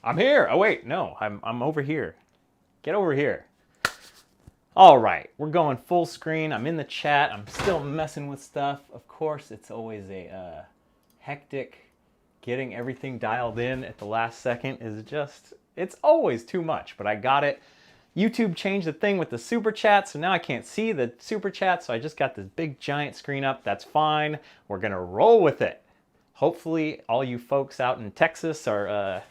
I'm here. Oh wait, no, I'm over here. Get over here. All right, we're going full screen. I'm in the chat. I'm still messing with stuff. Of course, it's always a hectic. Getting everything dialed in at the last second is just, it's always too much, but I got it. YouTube changed the thing with the super chat, so now I can't see the super chat, so I just got this big giant screen up. That's fine. We're gonna roll with it. Hopefully all you folks out in Texas are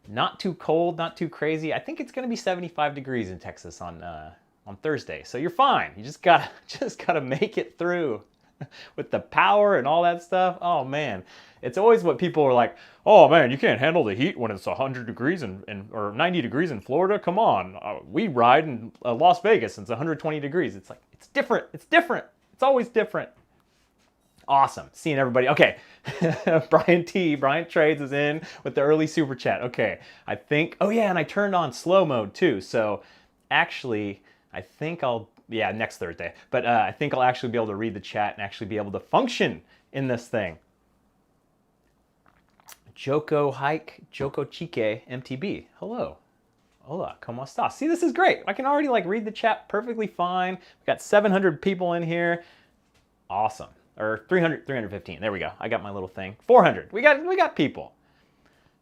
not too cold, not too crazy. I think it's gonna be 75 degrees in Texas on Thursday, so you're fine. You just gotta make it through with the power and all that stuff. Oh man, it's always what people are like, oh man, you can't handle the heat when it's 100 degrees or 90 degrees in Florida. Come on, we ride in Las Vegas and it's 120 degrees. It's like, it's different. It's different. It's always different. Awesome, seeing everybody. Okay, Brian Trades is in with the early super chat. Okay, I think, oh yeah, and I turned on slow mode too. So actually, I think next Thursday. But I think I'll actually be able to read the chat and actually be able to function in this thing. Joko Chique MTB. Hello. Hola, ¿cómo estás? See, this is great. I can already read the chat perfectly fine. We've got 700 people in here. Awesome. Or 315. There we go. I got my little thing. 400. We got people.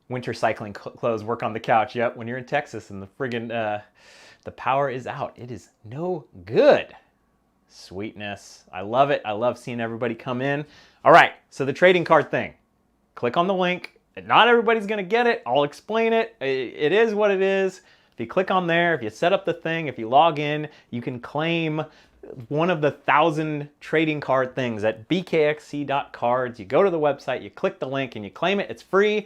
Winter cycling clothes work on the couch. Yep, when you're in Texas and the friggin' the power is out. It is no good. Sweetness. I love it. I love seeing everybody come in. All right, so the trading card thing. Click on the link. Not everybody's going to get it. I'll explain it. It is what it is. If you click on there, if you set up the thing, if you log in, you can claim one of the 1,000 trading card things at bkxc.cards. You go to the website, you click the link, and you claim it. It's free.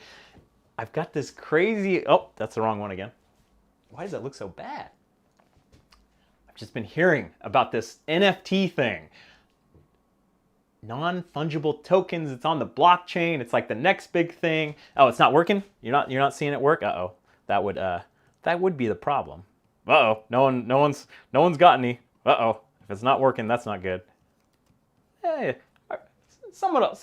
I've got this crazy... Oh, that's the wrong one again. Why does it look so bad? I've just been hearing about this NFT thing. Non-fungible tokens. It's on the blockchain. It's like the next big thing. Oh, it's not working? You're not seeing it work? Uh-oh. That would be the problem. Uh-oh. No one's got any. Uh-oh. If it's not working, that's not good. Hey, someone of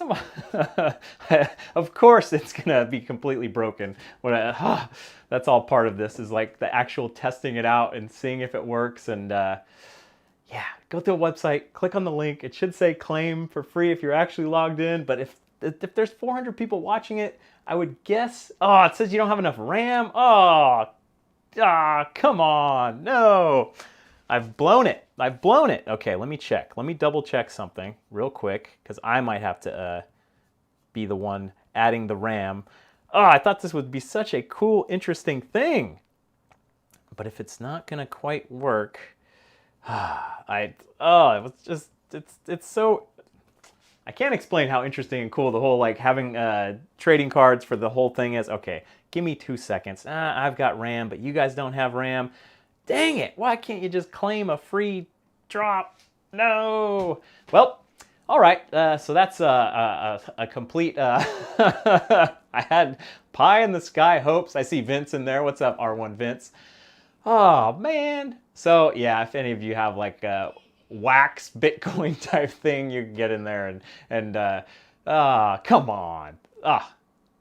course it's gonna be completely broken. That's all part of this, is like the actual testing it out and seeing if it works. And yeah, go to a website, click on the link. It should say claim for free if you're actually logged in. But if there's 400 people watching it, I would guess. Oh, it says you don't have enough RAM. Oh, come on, no. I've blown it. Okay, let me check. Let me double check something real quick, because I might have to be the one adding the RAM. Oh, I thought this would be such a cool, interesting thing. But if it's not gonna quite work, it's so, I can't explain how interesting and cool the whole having trading cards for the whole thing is. Okay, give me 2 seconds. I've got RAM, but you guys don't have RAM. Dang it, why can't you just claim a free drop? No. Well, all right, so that's a complete, I had pie in the sky hopes. I see Vince in there. What's up, R1 Vince? Oh, man. So, yeah, if any of you have a wax Bitcoin type thing, you can get in there and come on.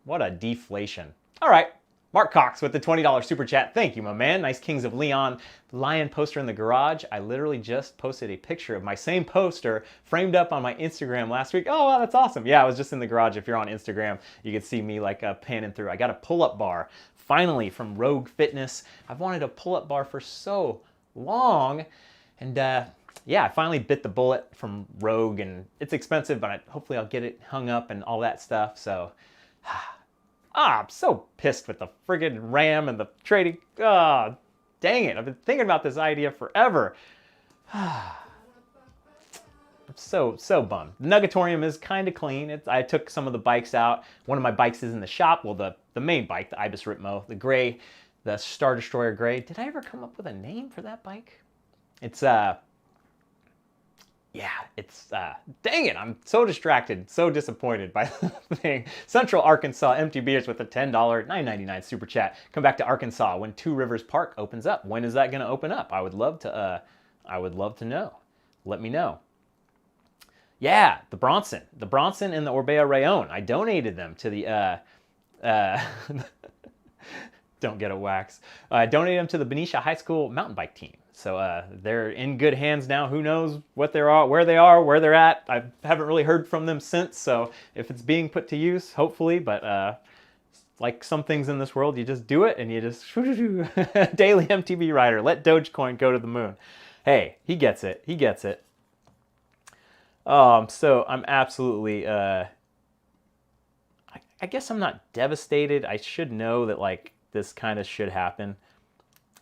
What a deflation. All right. Mark Cox with the $20 super chat. Thank you, my man. Nice Kings of Leon lion poster in the garage. I literally just posted a picture of my same poster framed up on my Instagram last week. Oh, wow, that's awesome. Yeah, I was just in the garage. If you're on Instagram, you can see me panning through. I got a pull-up bar, finally, from Rogue Fitness. I've wanted a pull-up bar for so long. And yeah, I finally bit the bullet from Rogue, and it's expensive, but hopefully I'll get it hung up and all that stuff. So... I'm so pissed with the friggin' RAM and the trading. Dang it. I've been thinking about this idea forever. I'm so bummed. The Nugatorium is kind of clean. I took some of the bikes out. One of my bikes is in the shop. Well, the main bike, the Ibis Ritmo, the gray, the Star Destroyer gray. Did I ever come up with a name for that bike? It's, yeah, it's, dang it, I'm so distracted, so disappointed by the thing. Central Arkansas, empty beers with a $10, $9.99 super chat. Come back to Arkansas when Two Rivers Park opens up. When is that going to open up? I would love to know. Let me know. Yeah, the Bronson and the Orbea Rayon. I donated them to the, don't get a wax. Donated them to the Benicia High School mountain bike team. So they're in good hands now. Who knows what they are, where they're at. I haven't really heard from them since. So if it's being put to use, hopefully. But like some things in this world, you just do it and you just daily MTV rider. Let Dogecoin go to the moon. Hey, he gets it. He gets it. So I'm absolutely. I guess I'm not devastated. I should know that like this kind of should happen.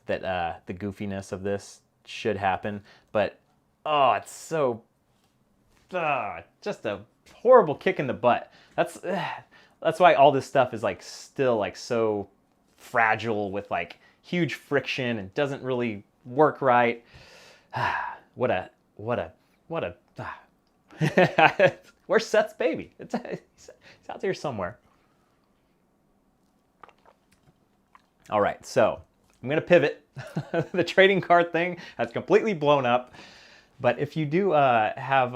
That the goofiness of this should happen, but oh, it's so just a horrible kick in the butt. That's why all this stuff is like still like so fragile with like huge friction and doesn't really work right. what a where's Seth's baby? It's out there somewhere. All right, so I'm going to pivot. The trading card thing has completely blown up. But if you do have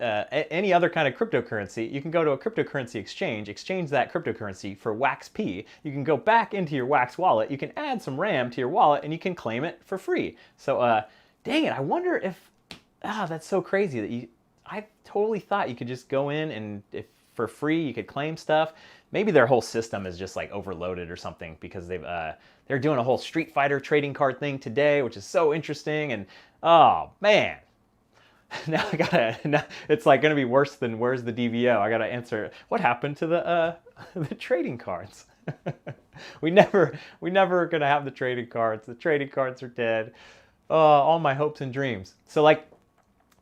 any other kind of cryptocurrency, you can go to a cryptocurrency exchange that cryptocurrency for WaxP. You can go back into your Wax wallet. You can add some RAM to your wallet, and you can claim it for free. So, dang it, I wonder if... that's so crazy that I totally thought you could just go in and if for free you could claim stuff. Maybe their whole system is just like overloaded or something because they're doing a whole Street Fighter trading card thing today, which is so interesting. And oh man, now it's like going to be worse than where's the DVO? I got to answer what happened to the trading cards. we never going to have the trading cards. The trading cards are dead. All my hopes and dreams. So like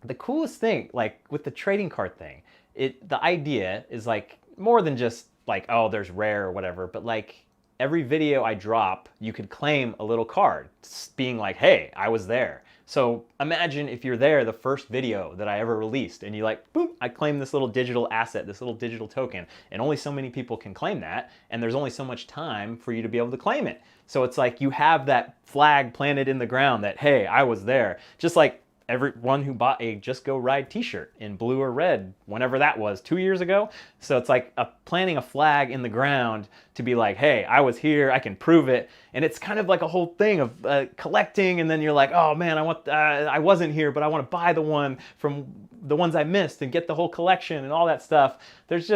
the coolest thing, like with the trading card thing, the idea is like more than just like, oh, there's rare or whatever, but like every video I drop, you could claim a little card being like, hey, I was there. So imagine if you're there the first video that I ever released and you like, boom, I claim this little digital asset, this little digital token, and only so many people can claim that, and there's only so much time for you to be able to claim it. So it's like you have that flag planted in the ground that, hey, I was there. Just like everyone who bought a Just Go Ride t-shirt in blue or red, whenever that was, 2 years ago. So it's like planting a flag in the ground to be like, hey, I was here, I can prove it. And it's kind of like a whole thing of collecting, and then you're like, oh man, I wasn't here, but I want to buy the one from the ones I missed and get the whole collection and all that stuff. There's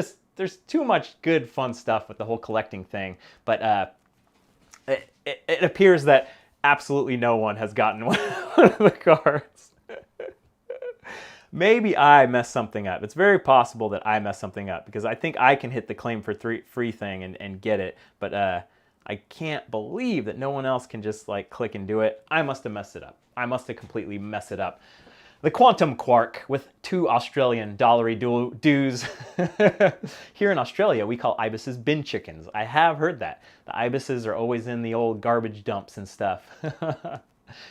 too much good, fun stuff with the whole collecting thing. But it appears that absolutely no one has gotten one of the cards. Maybe I messed something up. It's very possible that I messed something up because I think I can hit the claim for free thing and get it. But I can't believe that no one else can just like click and do it. I must have messed it up. I must have completely messed it up. The Quantum Quark with 2 Australian dollary dues. Here in Australia, we call ibises bin chickens. I have heard that. The ibises are always in the old garbage dumps and stuff.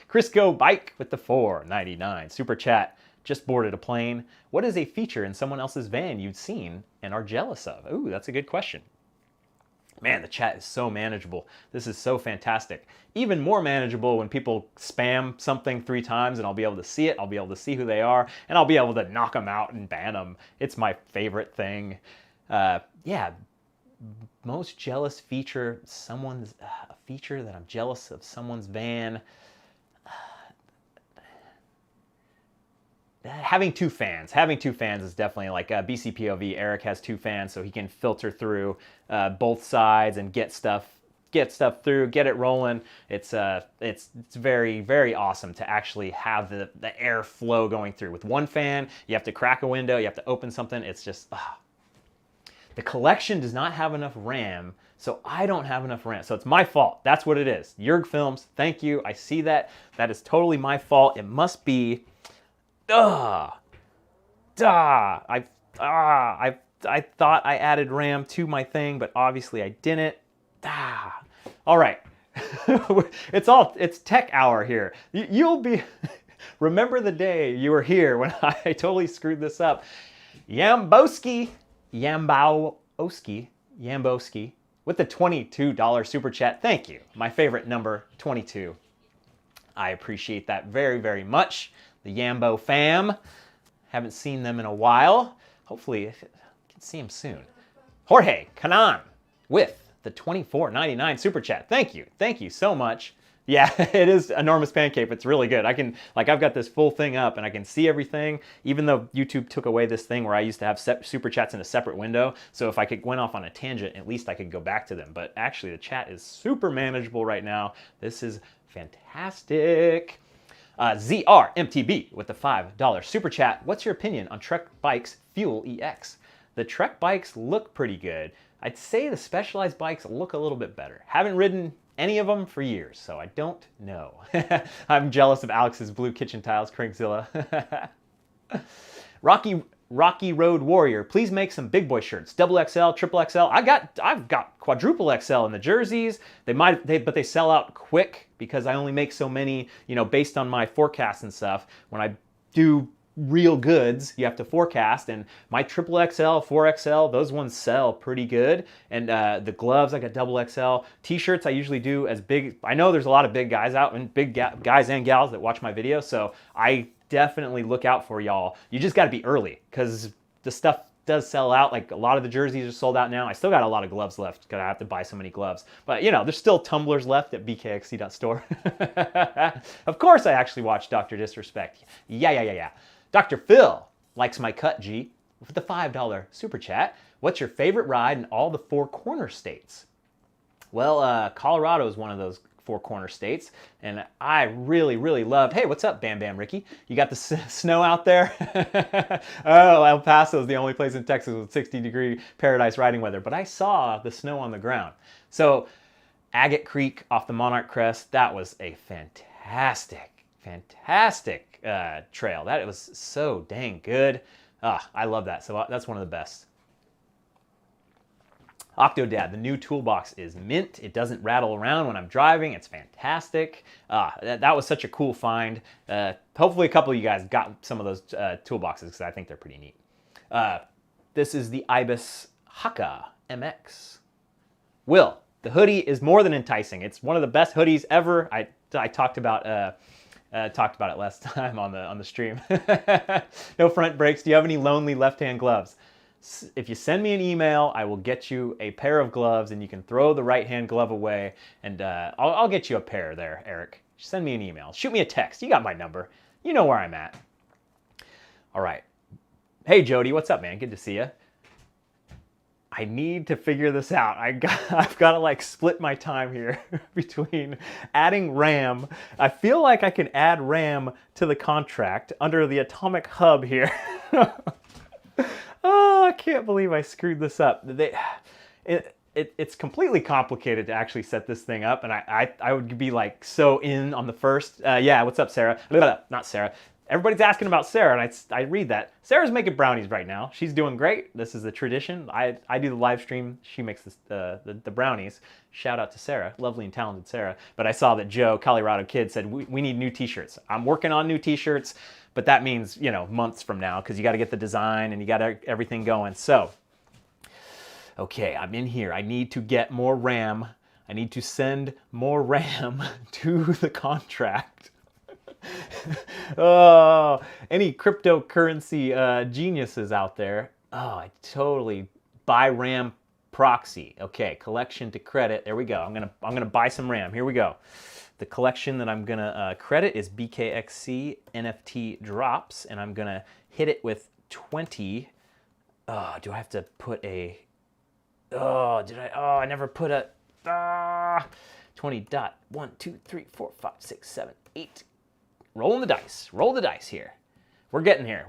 Crisco Bike with the $4.99 super chat. Just boarded a plane. What is a feature in someone else's van you've seen and are jealous of? Ooh, that's a good question. Man, the chat is so manageable. This is so fantastic. Even more manageable when people spam something 3 times and I'll be able to see it. I'll be able to see who they are and I'll be able to knock them out and ban them. It's my favorite thing. Yeah, most jealous feature, a feature that I'm jealous of someone's van. Having 2 fans. Having 2 fans is definitely like BCPOV. Eric has 2 fans, so he can filter through both sides and get stuff through, get it rolling. It's very, very awesome to actually have the air flow going through. With 1 fan, you have to crack a window, you have to open something. It's just, the collection does not have enough RAM, so I don't have enough RAM. So it's my fault. That's what it is. Yerg Films, thank you. I see that. That is totally my fault. It must be... I thought I added RAM to my thing, but obviously I didn't. All right. It's tech hour here. You'll be, remember the day you were here when I totally screwed this up. Yambowski with the $22 super chat. Thank you. My favorite number, 22. I appreciate that very, very much. The Yambo fam. Haven't seen them in a while. Hopefully, I can see them soon. Jorge Canan with the $24.99 super chat. Thank you so much. Yeah, it is enormous pancake. It's really good. I've got this full thing up and I can see everything, even though YouTube took away this thing where I used to have super chats in a separate window. So if I went off on a tangent, at least I could go back to them. But actually the chat is super manageable right now. This is fantastic. ZRMTB with the $5 super chat. What's your opinion on Trek Bikes Fuel EX? The Trek bikes look pretty good. I'd say the Specialized bikes look a little bit better. Haven't ridden any of them for years, so I don't know. I'm jealous of Alex's blue kitchen tiles, Craigzilla. Rocky Road Warrior, please make some big boy shirts. Double XL, triple XL. I've got quadruple XL in the jerseys. But they sell out quick because I only make so many, based on my forecasts and stuff. When I do real goods, you have to forecast, and my triple XL, 4XL, those ones sell pretty good. And the gloves, I got double XL. T-shirts I usually do as big. I know there's a lot of big guys out, and big guys and gals that watch my videos, so I definitely look out for y'all. You just got to be early because the stuff does sell out. Like a lot of the jerseys are sold out now. I still got a lot of gloves left because I have to buy so many gloves. But there's still tumblers left at bkxc.store. Of course I actually watch Dr. Disrespect. Yeah. Dr. Phil likes my cut, G, with the $5 super chat. What's your favorite ride in all the four corner states? Well, Colorado is one of those four corner states, and I really love. Hey, what's up, Bam Bam Ricky? You got the snow out there? Oh, El Paso is the only place in Texas with 60-degree paradise riding weather, but I saw the snow on the ground. So Agate Creek off the Monarch Crest, that was a fantastic trail. That was so dang good. I love that. So that's one of the best. Octodad, the new toolbox is mint. It doesn't rattle around when I'm driving. It's fantastic. That was such a cool find. Hopefully a couple of you guys got some of those toolboxes because I think they're pretty neat. This is the Ibis Haka MX. Will, the hoodie is more than enticing. It's one of the best hoodies ever. I talked about it last time on the stream. No front brakes. Do you have any lonely left-hand gloves? If you send me an email, I will get you a pair of gloves, and you can throw the right-hand glove away, and I'll get you a pair there, Eric. Send me an email. Shoot me a text. You got my number. You know where I'm at. All right. Hey, Jody. What's up, man? Good to see you. I need to figure this out. I've got to split my time here between adding RAM. I feel like I can add RAM to the contract under the Atomic Hub here. Oh, I can't believe I screwed this up. It's completely complicated to actually set this thing up, and I would be so in on the first. Yeah, what's up, Sarah? Not Sarah. Everybody's asking about Sarah, and I read that. Sarah's making brownies right now. She's doing great. This is the tradition. I do the live stream. She makes the brownies. Shout out to Sarah, lovely and talented Sarah. But I saw that Joe, Colorado Kid, said we need new t-shirts. I'm working on new t-shirts, but that means, months from now because you got to get the design and you got everything going. So, okay, I'm in here. I need to get more RAM. I need to send more RAM to the contract. Oh, any cryptocurrency geniuses out there? Oh, I totally buy RAM proxy. Okay, collection to credit. There we go. I'm gonna buy some RAM. Here we go. The collection that I'm gonna credit is BKXC NFT drops, and I'm gonna hit it with 20. Oh, do I have to put a? Oh, did I? Oh, I never put a. 20 dot 1, 2, 3, 4, 5, 6, 7, 8. Rolling the dice. Roll the dice here. We're getting here.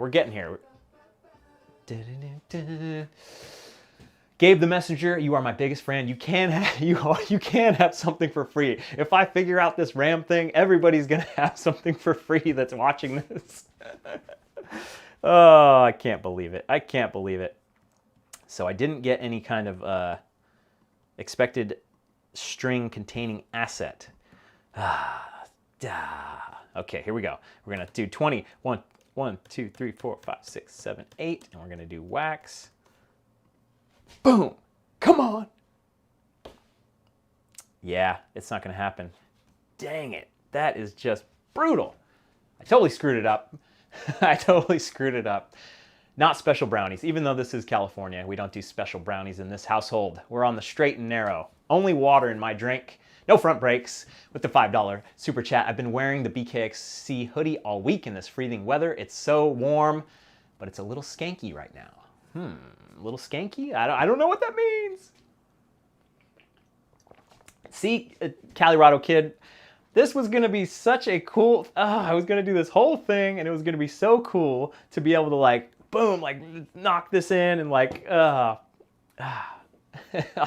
Gabe the Messenger, you are my biggest fan. You can have something for free. If I figure out this RAM thing, everybody's gonna have something for free that's watching this. Oh, I can't believe it. So I didn't get any kind of expected string containing asset. Okay, here we go. We're gonna do 20. 1, 2, 3, 4, 5, 6, 7, 8, and we're gonna do wax. Boom! Come on! Yeah, it's not gonna happen. Dang it! That is just brutal. I totally screwed it up. Not special brownies. Even though this is California, we don't do special brownies in this household. We're on the straight and narrow. Only water in my drink. No front brakes with the $5 super chat. I've been wearing the BKXC hoodie all week in this freezing weather. It's so warm, but it's a little skanky right now. A little skanky? I don't know what that means. See, Colorado kid, this was going to be such a cool, I was going to do this whole thing and it was going to be so cool to be able to like, boom, like knock this in and like,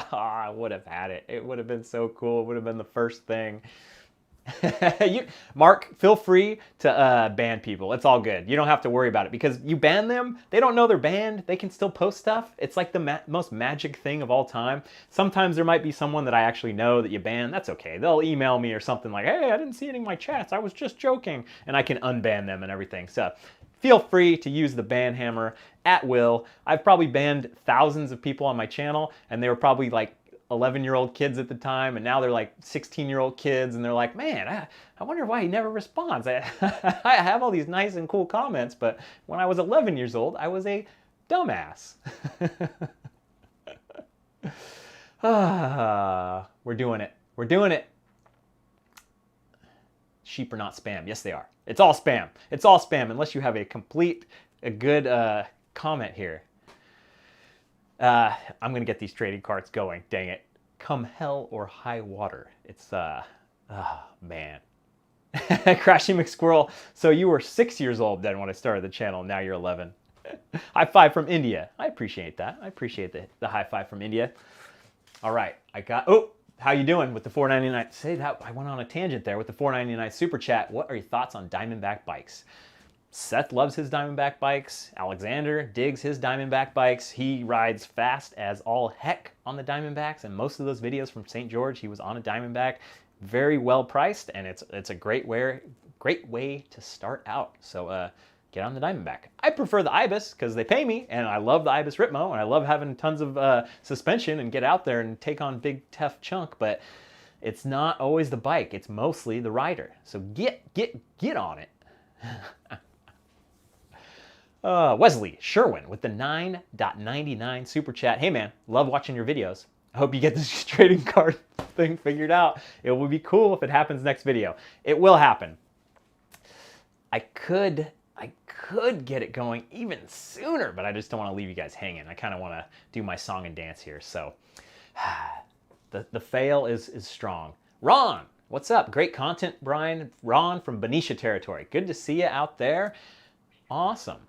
I would have had it. It would have been so cool. It would have been the first thing. Mark, feel free to ban people. It's all good. You don't have to worry about it because you ban them. They don't know they're banned. They can still post stuff. It's like the most magic thing of all time. Sometimes there might be someone that I actually know that you ban. That's okay. They'll email me or something like, hey, I didn't see any of my chats. I was just joking. And I can unban them and everything. So feel free to use the ban hammer at will. I've probably banned thousands of people on my channel, and they were probably like 11-year-old kids at the time, and now they're like 16-year-old kids, and they're like, man, I wonder why he never responds. I have all these nice and cool comments, but when I was 11 years old, I was a dumbass. We're doing it. We're doing it. Sheep are not spam. Yes, they are. It's all spam. It's all spam unless you have a good comment here. I'm going to get these trading cards going. Dang it. Come hell or high water. It's, man. Crashy McSquirrel. So you were 6 years old then when I started the channel. Now you're 11. High five from India. I appreciate that. I appreciate the high five from India. All right. How you doing with the $4.99? Say that, I went on a tangent there with the $4.99 super chat. What are your thoughts on Diamondback bikes? Seth loves his Diamondback bikes. Alexander digs his Diamondback bikes. He rides fast as all heck on the Diamondbacks, and most of those videos from St. George, he was on a Diamondback. Very well priced, and it's a great way to start out. So get on the Diamondback. I prefer the Ibis because they pay me, and I love the Ibis Ritmo, and I love having tons of suspension and get out there and take on big, tough chunk, but it's not always the bike. It's mostly the rider. So get on it. Wesley Sherwin with the $9.99 super chat. Hey man, love watching your videos. I hope you get this trading card thing figured out. It would be cool if it happens next video. It will happen. I could get it going even sooner, but I just don't want to leave you guys hanging. I kind of want to do my song and dance here. So the fail is strong. Ron, what's up? Great content, Brian. Ron from Benicia territory. Good to see you out there. Awesome.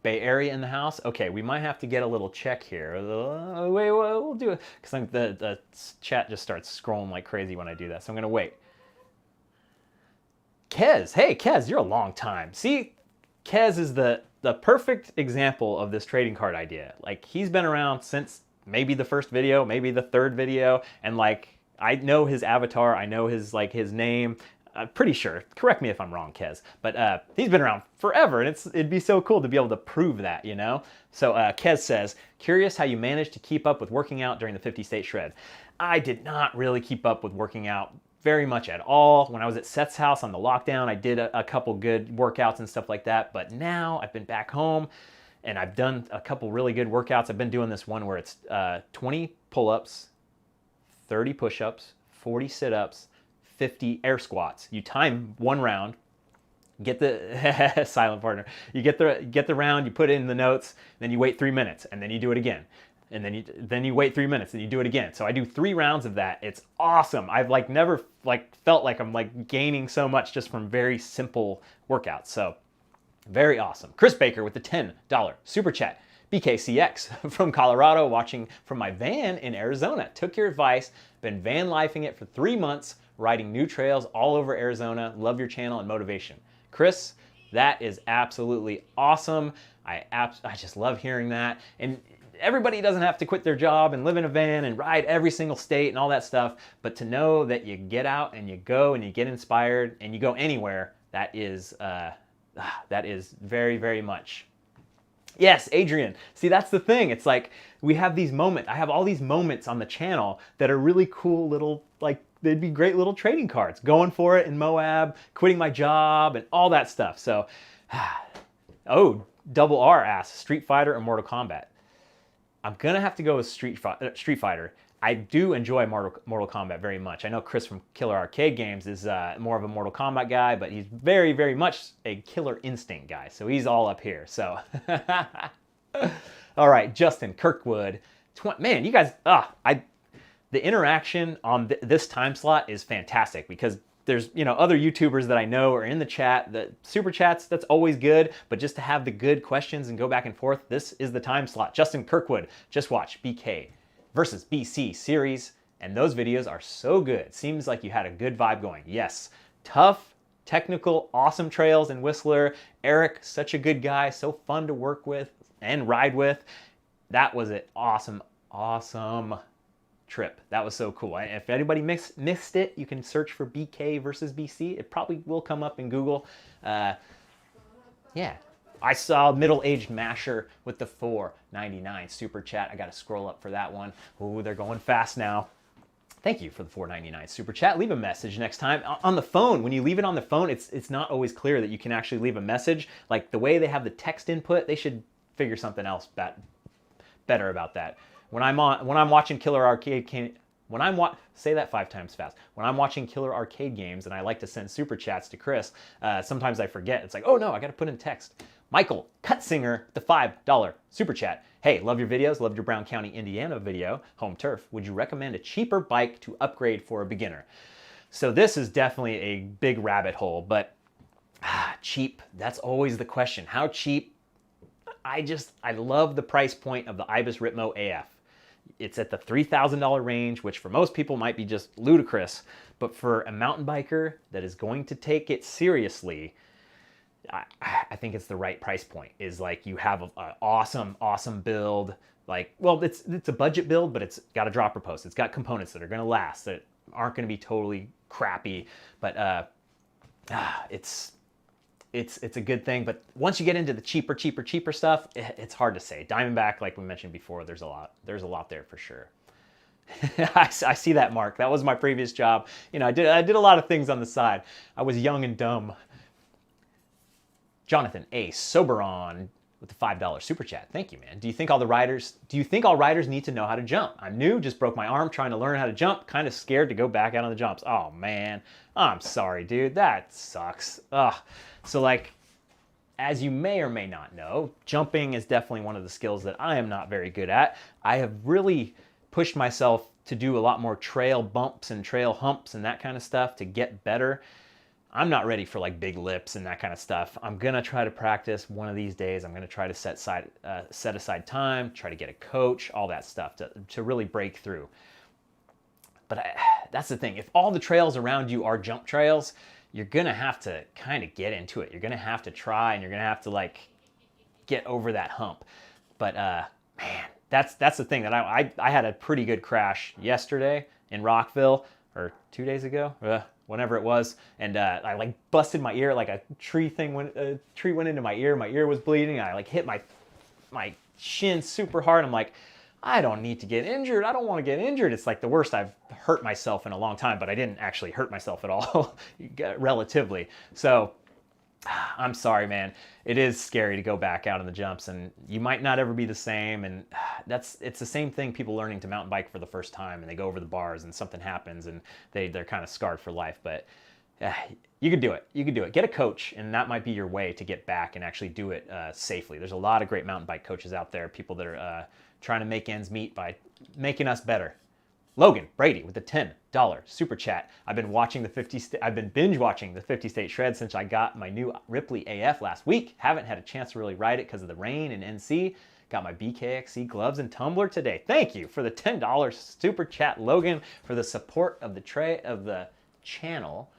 Bay Area in the house. Okay, we might have to get a little check here. Wait, we'll do it because the chat just starts scrolling like crazy when I do that. So I'm gonna wait. Kez, hey Kez, you're a long time. See, Kez is the perfect example of this trading card idea. Like he's been around since maybe the first video, maybe the third video, and like I know his avatar, I know his name. I'm pretty sure. Correct me if I'm wrong, Kez. But he's been around forever, and it'd be so cool to be able to prove that, you know? So Kez says, curious how you managed to keep up with working out during the 50-state shred. I did not really keep up with working out very much at all. When I was at Seth's house on the lockdown, I did a couple good workouts and stuff like that. But now I've been back home, and I've done a couple really good workouts. I've been doing this one where it's 20 pull-ups, 30 push-ups, 40 sit-ups, 50 air squats. You time one round, get the silent partner. You get the round, you put it in the notes, then you wait 3 minutes, and then you do it again. And then you wait 3 minutes and you do it again. So I do 3 rounds of that. It's awesome. I've like never like felt like I'm like gaining so much just from very simple workouts. So very awesome. Chris Baker with the $10 super chat. BKCX from Colorado, watching from my van in Arizona. Took your advice, been van lifing it for 3 months, riding new trails all over Arizona. Love your channel and motivation. Chris, that is absolutely awesome. I just love hearing that. And everybody doesn't have to quit their job and live in a van and ride every single state and all that stuff, but to know that you get out and you go and you get inspired and you go anywhere, that is very, very much. Yes, Adrian. See, that's the thing. It's like we have these moments. I have all these moments on the channel that are really cool little, like, they'd be great little trading cards. Going for it in Moab, quitting my job, and all that stuff. So, oh, Double R asks, Street Fighter or Mortal Kombat? I'm going to have to go with Street Fighter. I do enjoy Mortal Kombat very much. I know Chris from Killer Arcade Games is more of a Mortal Kombat guy, but he's very, very much a Killer Instinct guy. So he's all up here. So, all right, Justin Kirkwood. Man, you guys, the interaction on this time slot is fantastic because there's, other YouTubers that I know are in the chat. The super chats, that's always good, but just to have the good questions and go back and forth, this is the time slot. Justin Kirkwood, just watch BK versus BC series, and those videos are so good. Seems like you had a good vibe going. Yes, tough, technical, awesome trails in Whistler. Eric, such a good guy, so fun to work with and ride with. That was an awesome trip. That was so cool. If anybody missed it, you can search for BK versus BC. It probably will come up in Google. Yeah. I saw Middle-Aged Masher with the $4.99 super chat. I got to scroll up for that one. Ooh, they're going fast now. Thank you for the $4.99 super chat. Leave a message next time. On the phone, when you leave it on the phone, it's not always clear that you can actually leave a message. Like the way they have the text input, they should figure something else better about that. When I'm watching Killer Arcade, say that 5 times fast. When I'm watching Killer Arcade Games and I like to send super chats to Chris, sometimes I forget. It's like, oh no, I got to put in text. Michael Cutsinger, the $5 super chat. Hey, love your videos, loved your Brown County, Indiana video, home turf. Would you recommend a cheaper bike to upgrade for a beginner? So this is definitely a big rabbit hole, but cheap, that's always the question. How cheap? I love the price point of the Ibis Ritmo AF. It's at the $3,000 range, which for most people might be just ludicrous, but for a mountain biker that is going to take it seriously, I think it's the right price point. Is like you have an awesome build. Like, well, it's a budget build, but it's got a dropper post. It's got components that are going to last, that aren't going to be totally crappy. But it's a good thing. But once you get into the cheaper stuff, it's hard to say. Diamondback, like we mentioned before, there's a lot there for sure. I see that, Mark. That was my previous job. I did a lot of things on the side. I was young and dumb. Jonathan A. Soberon with the $5 super chat. Thank you, man. Do you think all riders need to know how to jump? I'm new, just broke my arm trying to learn how to jump. Kind of scared to go back out on the jumps. Oh man, I'm sorry, dude. That sucks. Ugh. So like, as you may or may not know, jumping is definitely one of the skills that I am not very good at. I have really pushed myself to do a lot more trail bumps and trail humps and that kind of stuff to get better. I'm not ready for like big lips and that kind of stuff. I'm gonna try to practice one of these days. I'm gonna try to set aside time, try to get a coach, all that stuff to really break through. But that's the thing. If all the trails around you are jump trails, you're gonna have to kind of get into it. You're gonna have to try, and you're gonna have to like get over that hump. But man, that's the thing that I had a pretty good crash yesterday in Rockville, or 2 days ago, whenever it was, and I like busted my ear. Like a tree went into my ear. My ear was bleeding. I like hit my shin super hard. I'm like, I don't need to get injured. I don't want to get injured. It's like the worst I've hurt myself in a long time, but I didn't actually hurt myself at all, relatively. So I'm sorry, man. It is scary to go back out on the jumps, and you might not ever be the same. And it's the same thing. People learning to mountain bike for the first time, and they go over the bars, and something happens, and they're kind of scarred for life. But you could do it. You could do it. Get a coach, and that might be your way to get back and actually do it safely. There's a lot of great mountain bike coaches out there, people that are trying to make ends meet by making us better. Logan Brady with the $10 super chat. I've been binge watching the 50 State Shred since I got my new Ripley AF last week. Haven't had a chance to really ride it because of the rain in NC. Got my BKXC gloves and tumbler today. Thank you for the $10 super chat, Logan, for the support of the channel.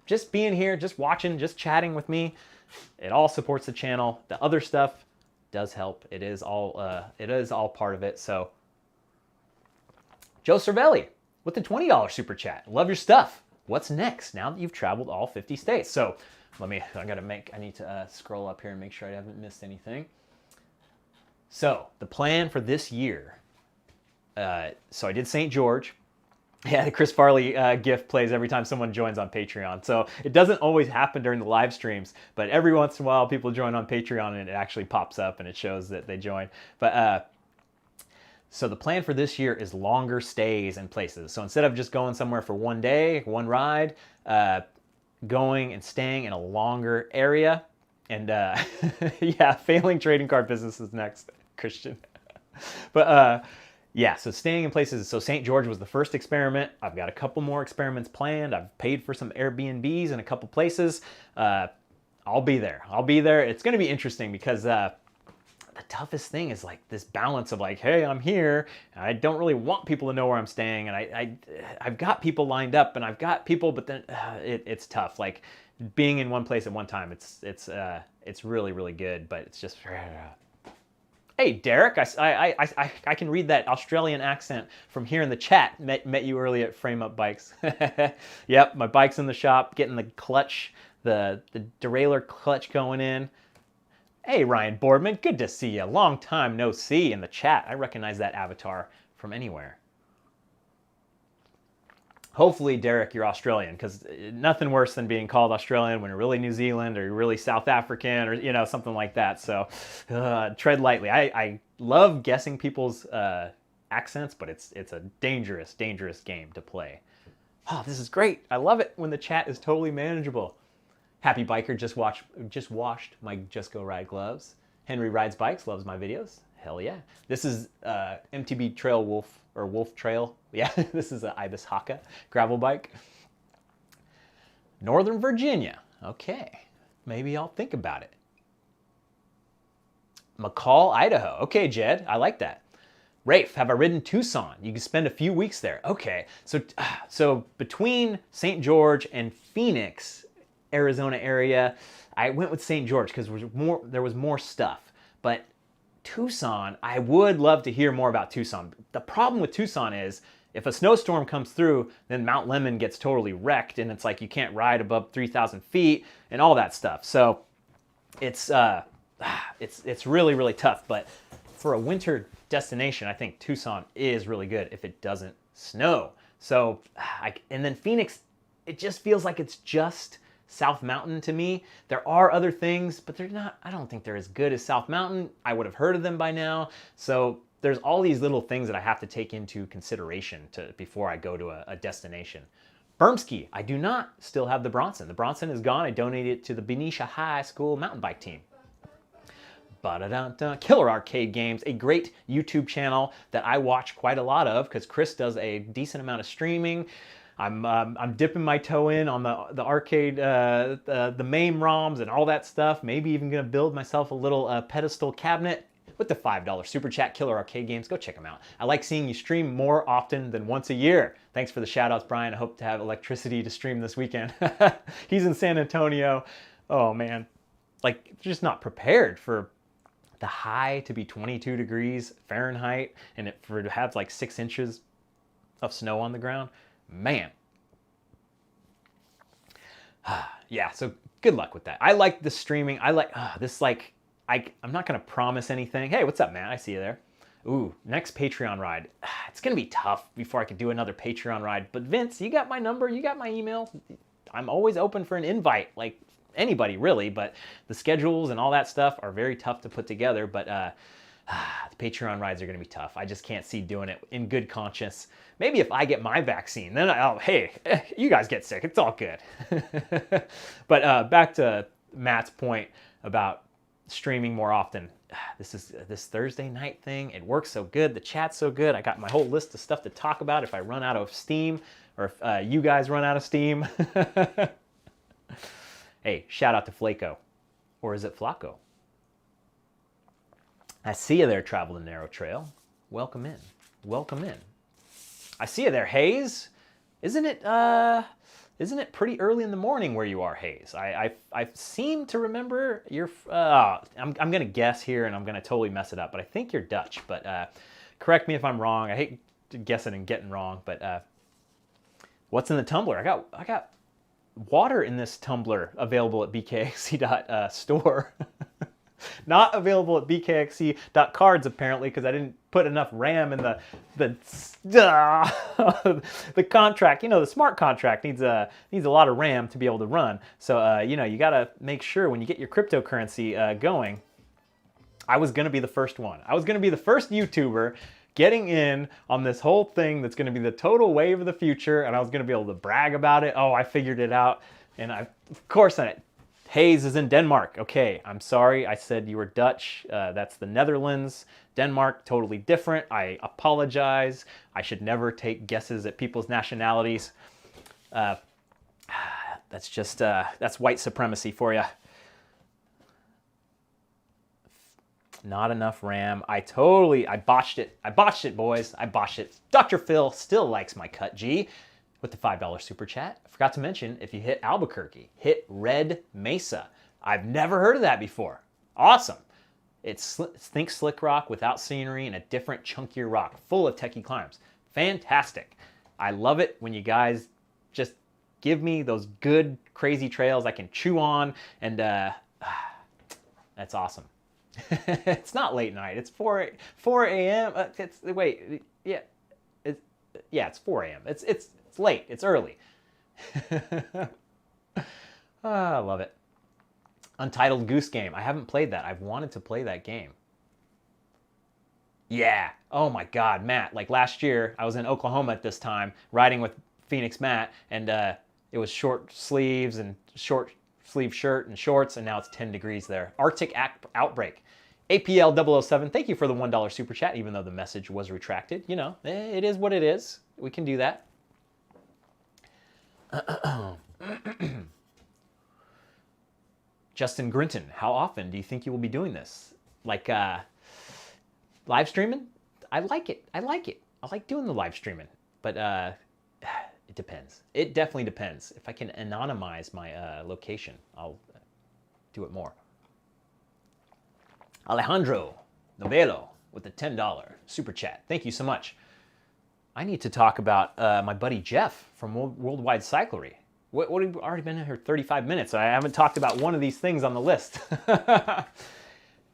Just being here, just watching, just chatting with me, it all supports the channel. The other stuff does help. It is all part of it. So Joe Cervelli with the $20 super chat. Love your stuff. What's next now that you've traveled all 50 states? So I need to scroll up here and make sure I haven't missed anything. So the plan for this year. So I did St. George. Yeah, the Chris Farley GIF plays every time someone joins on Patreon. So it doesn't always happen during the live streams, but every once in a while people join on Patreon and it actually pops up and it shows that they join. But So the plan for this year is longer stays in places. So instead of just going somewhere for one day, one ride, going and staying in a longer area. And yeah, failing trading card business is next, Christian. But yeah, so staying in places. So St. George was the first experiment. I've got a couple more experiments planned. I've paid for some Airbnbs in a couple places. I'll be there. I'll be there. It's going to be interesting because the toughest thing is like this balance of like, hey, I'm here. And I don't really want people to know where I'm staying, and I've got people lined up, and I've got people, but then it's tough. Like being in one place at one time, it's really, really good, but it's just. Hey, Derek, I can read that Australian accent from here in the chat. Met you early at Frame Up Bikes. Yep, my bike's in the shop, getting the clutch, the derailleur clutch going in. Hey, Ryan Boardman, good to see you. Long time no see in the chat. I recognize that avatar from anywhere. Hopefully, Derek, you're Australian, because nothing worse than being called Australian when you're really New Zealand or you're really South African or something like that. So tread lightly. I love guessing people's accents, but it's a dangerous, dangerous game to play. Oh, this is great. I love it when the chat is totally manageable. Happy Biker just washed my Just Go Ride gloves. Henry Rides Bikes, loves my videos. Hell yeah. This is MTB Trail Wolf, or Wolf Trail. Yeah, this is an Ibis Haka gravel bike. Northern Virginia. Okay, maybe I'll think about it. McCall, Idaho. Okay, Jed, I like that. Rafe, have I ridden Tucson? You can spend a few weeks there. Okay, so between St. George and Phoenix, Arizona area, I went with St. George because there was more stuff. But Tucson, I would love to hear more about Tucson. The problem with Tucson is if a snowstorm comes through, then Mount Lemmon gets totally wrecked, and it's like you can't ride above 3,000 feet and all that stuff. So it's really, really tough. But for a winter destination, I think Tucson is really good if it doesn't snow. So, and then Phoenix, it just feels like it's just South Mountain to me. There are other things, but they're not, I don't think they're as good as South Mountain. I would have heard of them by now. So there's all these little things that I have to take into consideration before I go to a destination. Bermsky, I do not still have the Bronson. The Bronson is gone. I donated it to the Benicia High School mountain bike team. Killer Arcade Games, a great YouTube channel that I watch quite a lot of because Chris does a decent amount of streaming. I'm dipping my toe in on the arcade, the MAME ROMs and all that stuff. Maybe even gonna build myself a little pedestal cabinet with the $5 super chat. Killer Arcade Games, go check them out. I like seeing you stream more often than once a year. Thanks for the shout outs, Brian. I hope to have electricity to stream this weekend. He's in San Antonio. Oh man, like just not prepared for the high to be 22 degrees Fahrenheit and for to have like 6 inches of snow on the ground. Man. Yeah, so good luck with that. I like the streaming. I like this, like, I'm not going to promise anything. Hey, what's up, man? I see you there. Ooh, next Patreon ride. It's going to be tough before I could do another Patreon ride. But Vince, you got my number. You got my email. I'm always open for an invite, like anybody really. But the schedules and all that stuff are very tough to put together. But the Patreon rides are going to be tough. I just can't see doing it in good conscience. Maybe if I get my vaccine, then hey, you guys get sick. It's all good. But back to Matt's point about streaming more often. This Thursday night thing, it works so good. The chat's so good. I got my whole list of stuff to talk about if I run out of steam or if you guys run out of steam. Hey, shout out to Flaco. Or is it Flaco? I see you there, Travel the Narrow Trail. Welcome in. Welcome in. I see you there, Hayes. Isn't it pretty early in the morning where you are, Hayes? I seem to remember you're. I'm gonna guess here, and I'm gonna totally mess it up, but I think you're Dutch. But correct me if I'm wrong. I hate guessing and getting wrong. But what's in the tumbler? I got water in this tumbler available at bkxc.store. Not available at bkxc.cards apparently because I didn't put enough RAM in the contract. You know, the smart contract needs a lot of RAM to be able to run. So you got to make sure when you get your cryptocurrency going. I was going to be the first one. I was going to be the first YouTuber getting in on this whole thing that's going to be the total wave of the future, and I was going to be able to brag about it. Oh, I figured it out. And of course, Hayes is in Denmark. Okay, I'm sorry. I said you were Dutch. That's the Netherlands. Denmark, totally different. I apologize. I should never take guesses at people's nationalities. That's just, that's white supremacy for you. Not enough RAM. I botched it. I botched it, boys. I botched it. Dr. Phil still likes my cut, G, with the $5 super chat. I forgot to mention, if you hit Albuquerque, hit Red Mesa. I've never heard of that before. Awesome. Think slick rock without scenery and a different, chunkier rock, full of techie climbs. Fantastic. I love it when you guys just give me those good, crazy trails I can chew on, and that's awesome. It's not late night. It's 4 a.m. It's 4 a.m. It's late. It's early. I love it. Untitled Goose Game. I haven't played that. I've wanted to play that game. Yeah. Oh my God, Matt. Like last year, I was in Oklahoma at this time, riding with Phoenix Matt, and it was short sleeves and short sleeve shirt and shorts, and now it's 10 degrees there. Arctic Outbreak. APL007, thank you for the $1 super chat, even though the message was retracted. You know, it is what it is. We can do that. Justin Grinton, how often do you think you will be doing this? Like live streaming? I like it. I like doing the live streaming, but it depends. It definitely depends. If I can anonymize my location, I'll do it more. Alejandro Novello with the $10 super chat. Thank you so much. I need to talk about my buddy Jeff from Worldwide Cyclery. What have we already been in here 35 minutes? I haven't talked about one of these things on the list.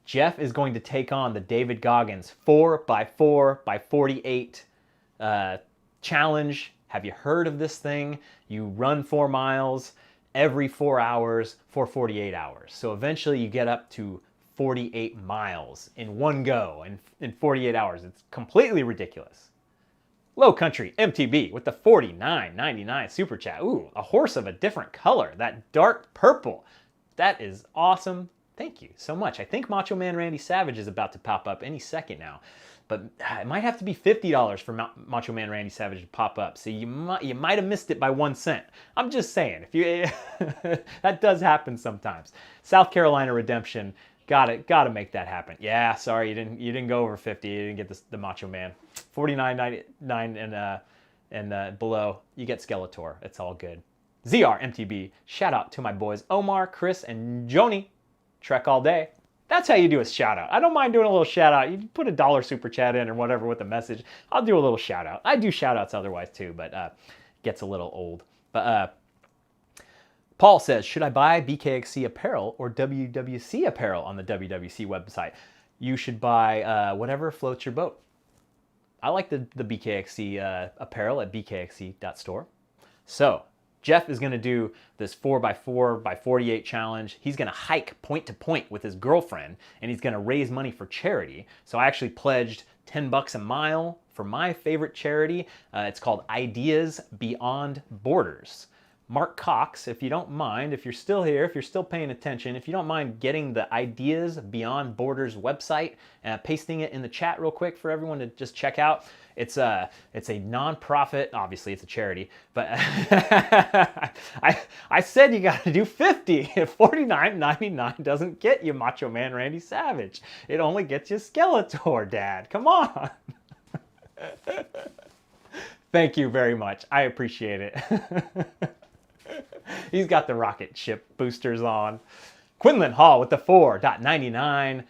Jeff is going to take on the David Goggins 4x4x48 challenge. Have you heard of this thing? You run 4 miles every 4 hours for 48 hours. So eventually you get up to 48 miles in one go in 48 hours. It's completely ridiculous. Low Country MTB with the $49.99 super chat. Ooh, a horse of a different color, that dark purple. That is awesome. Thank you so much. I think Macho Man Randy Savage is about to pop up any second now, but it might have to be $50 for Macho Man Randy Savage to pop up. So you might have missed it by 1 cent. I'm just saying, if you that does happen sometimes. South Carolina Redemption. Gotta make that happen. Yeah, sorry, you didn't go over 50. You didn't get the Macho Man. $49.99 and below, you get Skeletor. It's all good. ZR MTB. Shout out to my boys Omar, Chris, and Joni. Trek all day. That's how you do a shout out. I don't mind doing a little shout out. You put a $1 super chat in or whatever with a message. I'll do a little shout out. I do shout outs otherwise too, but gets a little old. But Paul says, should I buy BKXC apparel or WWC apparel on the WWC website? You should buy whatever floats your boat. I like the BKXC apparel at bkxc.store. So Jeff is going to do this 4x4x48 challenge. He's going to hike point to point with his girlfriend, and he's going to raise money for charity. So I actually pledged $10 a mile for my favorite charity. It's called Ideas Beyond Borders. Mark Cox, if you don't mind, if you're still here, if you're still paying attention, if you don't mind getting the Ideas Beyond Borders website and pasting it in the chat real quick for everyone to just check out. It's a non-profit, obviously it's a charity, but I said you got to do 50. If $49.99 doesn't get you Macho Man Randy Savage, it only gets you Skeletor, Dad. Come on. Thank you very much. I appreciate it. He's got the rocket ship boosters on. Quinlan Hall with the $4.99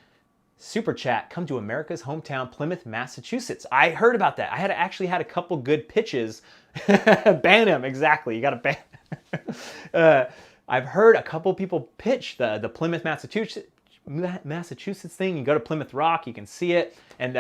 super chat. Come to America's hometown, Plymouth, Massachusetts. I heard about that. I actually had a couple good pitches. Ban him, exactly. You got to ban. I've heard a couple people pitch the Plymouth, Massachusetts thing. You go to Plymouth Rock, you can see it, and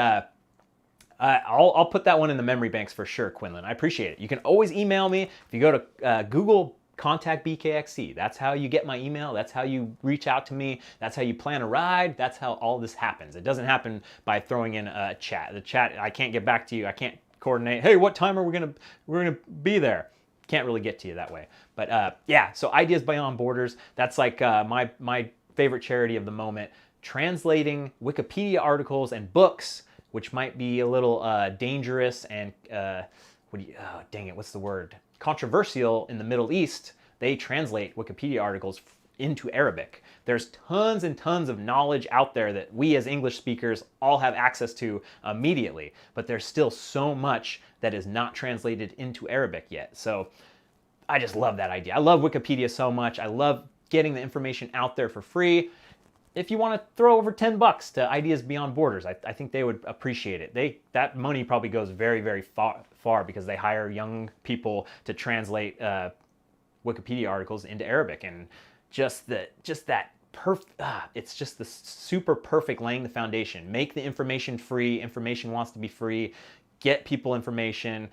I'll put that one in the memory banks for sure, Quinlan. I appreciate it. You can always email me. If you go to Google contact BKXC. That's how you get my email. That's how you reach out to me. That's how you plan a ride. That's how all this happens. It doesn't happen by throwing in a chat. The chat, I can't get back to you. I can't coordinate. Hey, what time are we're gonna be there? Can't really get to you that way. But yeah, so Ideas Beyond Borders. That's like my favorite charity of the moment. Translating Wikipedia articles and books, which might be a little dangerous and dang it, what's the word? Controversial in the Middle East. They translate Wikipedia articles into Arabic. There's tons and tons of knowledge out there that we as English speakers all have access to immediately, but there's still so much that is not translated into Arabic yet. So I just love that idea. I love Wikipedia so much. I love getting the information out there for free. If you want to throw over $10 to Ideas Beyond Borders, I think they would appreciate it. That money probably goes very, very far because they hire young people to translate Wikipedia articles into Arabic, and it's just the super perfect laying the foundation. Make the information free. Information wants to be free. Get people information.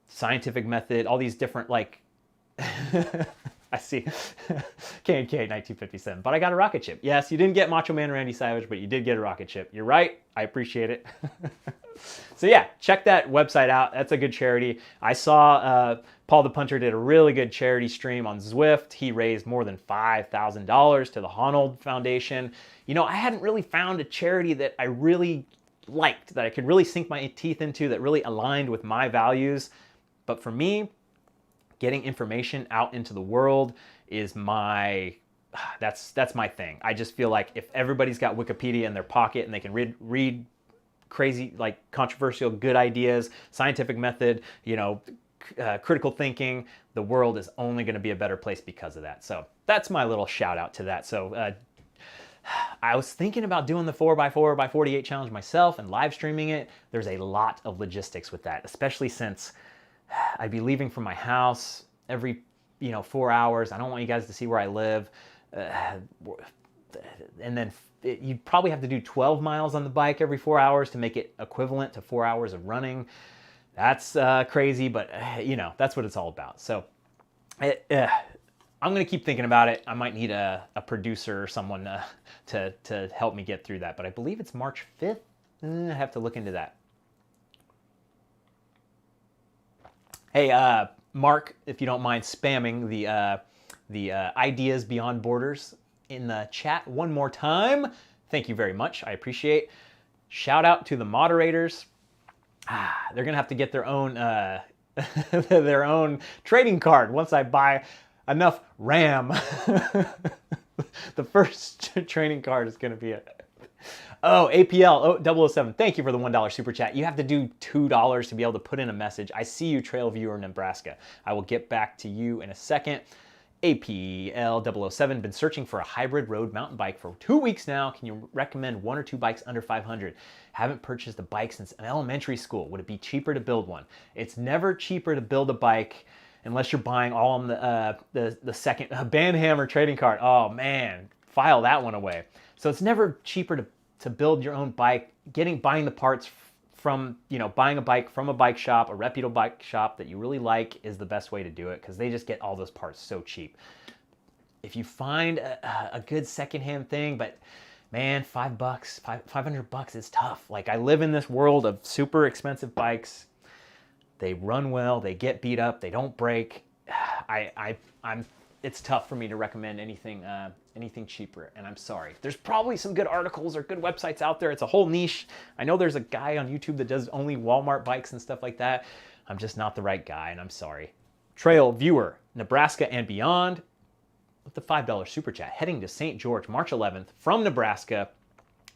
Scientific method. All these different like. I see. K&K 1957. But I got a rocket ship. Yes, you didn't get Macho Man Randy Savage, but you did get a rocket ship. You're right. I appreciate it. So yeah, check that website out. That's a good charity. I saw Paul the Punter did a really good charity stream on Zwift. He raised more than $5,000 to the Honnold Foundation. You know, I hadn't really found a charity that I really liked, that I could really sink my teeth into, that really aligned with my values. But for me, getting information out into the world is that's my thing. I just feel like if everybody's got Wikipedia in their pocket and they can read crazy, like controversial, good ideas, scientific method, critical thinking, the world is only going to be a better place because of that. So that's my little shout out to that. So I was thinking about doing the 4x4x48 challenge myself and live streaming it. There's a lot of logistics with that, especially since I'd be leaving from my house every 4 hours. I don't want you guys to see where I live. And then you'd probably have to do 12 miles on the bike every 4 hours to make it equivalent to 4 hours of running. That's crazy, but that's what it's all about. So I'm going to keep thinking about it. I might need a producer or someone to help me get through that. But I believe it's March 5th. I have to look into that. Hey, Mark, if you don't mind spamming the Ideas Beyond Borders in the chat one more time. Thank you very much. I appreciate. Shout out to the moderators. They're gonna have to get their own their own trading card once I buy enough RAM. The first trading card is gonna be it. Oh, APL 007. Thank you for the $1 super chat. You have to do $2 to be able to put in a message. I see you, Trail Viewer, Nebraska. I will get back to you in a second. APL 007. Been searching for a hybrid road mountain bike for 2 weeks now. Can you recommend 1 or 2 bikes under 500? Haven't purchased a bike since elementary school. Would it be cheaper to build one? It's never cheaper to build a bike unless you're buying all on the second Banhammer trading card. Oh man, file that one away. So it's never cheaper to build your own bike. Buying the parts from, buying a bike from a bike shop, a reputable bike shop that you really like is the best way to do it, because they just get all those parts so cheap. If you find a good secondhand thing, but man, $500 is tough. Like, I live in this world of super expensive bikes. They run well, they get beat up, they don't break. It's tough for me to recommend anything cheaper, and I'm sorry. There's probably some good articles or good websites out there. It's a whole niche. I know there's a guy on YouTube that does only Walmart bikes and stuff like that. I'm just not the right guy, and I'm sorry. Trail Viewer, Nebraska and beyond, with the $5 super chat, heading to St. George, March 11th from Nebraska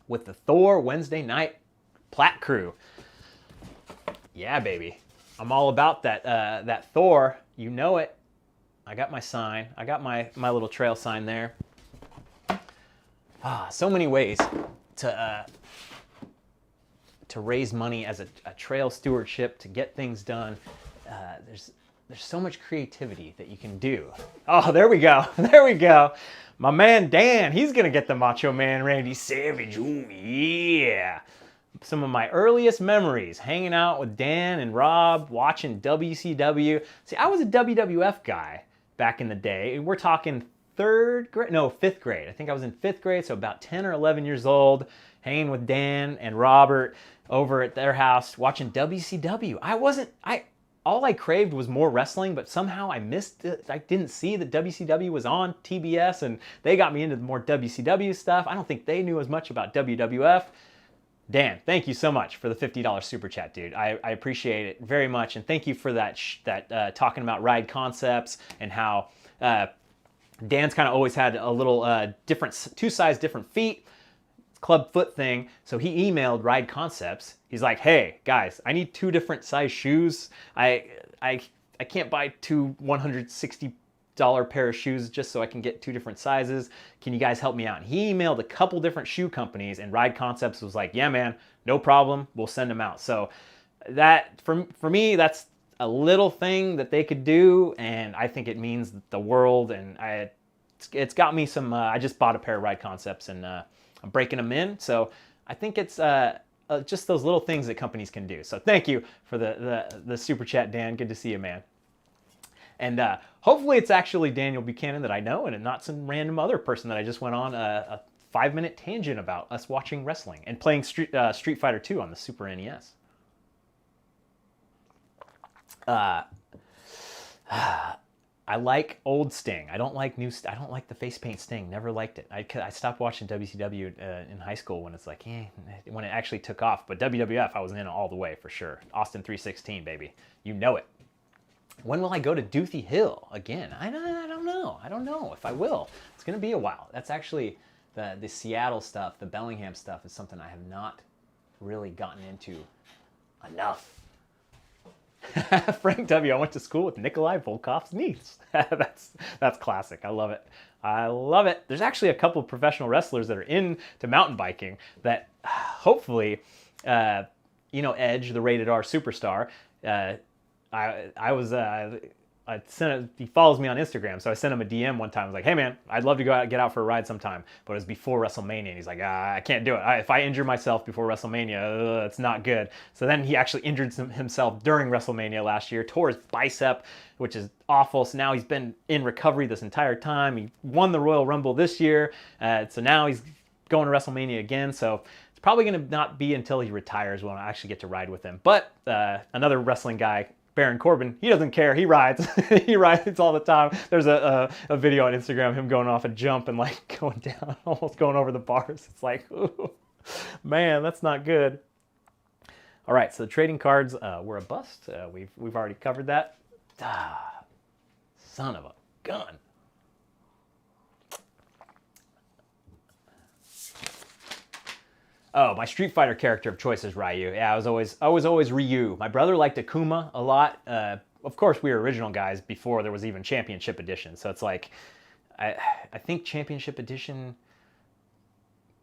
with the Thor Wednesday night Platte crew. Yeah, baby. I'm all about that Thor. You know it. I got my sign. I got my little trail sign there. So many ways to raise money as a trail stewardship, to get things done. There's so much creativity that you can do. Oh, there we go. There we go. My man Dan, he's gonna get the Macho Man Randy Savage. Ooh, yeah. Some of my earliest memories, hanging out with Dan and Rob, watching WCW. See, I was a WWF guy. back in the day. We're talking fifth grade. I think I was in fifth grade, so about 10 or 11 years old, hanging with Dan and Robert over at their house watching WCW. All I craved was more wrestling, but somehow I missed it. I didn't see that WCW was on TBS, and they got me into more WCW stuff. I don't think they knew as much about WWF. Dan, thank you so much for the $50 super chat, dude. I appreciate it very much, and thank you for that talking about ride concepts and how Dan's kind of always had a little different, two size different feet, club foot thing. So he emailed Ride Concepts. He's like, hey guys, I need 2 different size shoes. I can't buy 2 $160 pair of shoes just so I can get 2 different sizes. Can you guys help me out? And he emailed a couple different shoe companies, and Ride Concepts was like, yeah man, no problem, we'll send them out. So that for me, that's a little thing that they could do, and I think it means the world. And it's got me some. I just bought a pair of Ride Concepts, and I'm breaking them in. So I think it's just those little things that companies can do. So thank you for the super chat, Dan. Good to see you, man. And hopefully it's actually Daniel Buchanan that I know, and not some random other person that I just went on a 5-minute tangent about us watching wrestling and playing Street Fighter 2 on the Super NES. I like old Sting. I don't like new. I don't like the face paint Sting. Never liked it. I stopped watching WCW in high school when it's like, when it actually took off. But WWF, I was in all the way for sure. Austin 316, baby. You know it. When will I go to Doothy Hill again? I don't know. I don't know if I will. It's gonna be a while. That's actually the Seattle stuff, the Bellingham stuff is something I have not really gotten into enough. Frank W. I went to school with Nikolai Volkov's niece. That's classic. I love it. I love it. There's actually a couple of professional wrestlers that are into mountain biking that hopefully, Edge, the rated R superstar. He follows me on Instagram, so I sent him a DM one time. I was like, hey man, I'd love to get out for a ride sometime, but it was before WrestleMania, and he's like, I can't do it. If I injure myself before WrestleMania, it's not good. So then he actually injured himself during WrestleMania last year, tore his bicep, which is awful. So now he's been in recovery this entire time. He won the Royal Rumble this year, so now he's going to WrestleMania again. So it's probably going to not be until he retires when I actually get to ride with him. But another wrestling guy, Baron Corbin, he doesn't care. He rides. He rides all the time. There's a video on Instagram, him going off a jump and like going down, almost going over the bars. It's like, ooh, man, that's not good. All right, so the trading cards were a bust. We've already covered that. Son of a gun. Oh, my Street Fighter character of choice is Ryu. Yeah, I was always Ryu. My brother liked Akuma a lot. Of course, we were original guys before there was even Championship Edition. So it's like, I think Championship Edition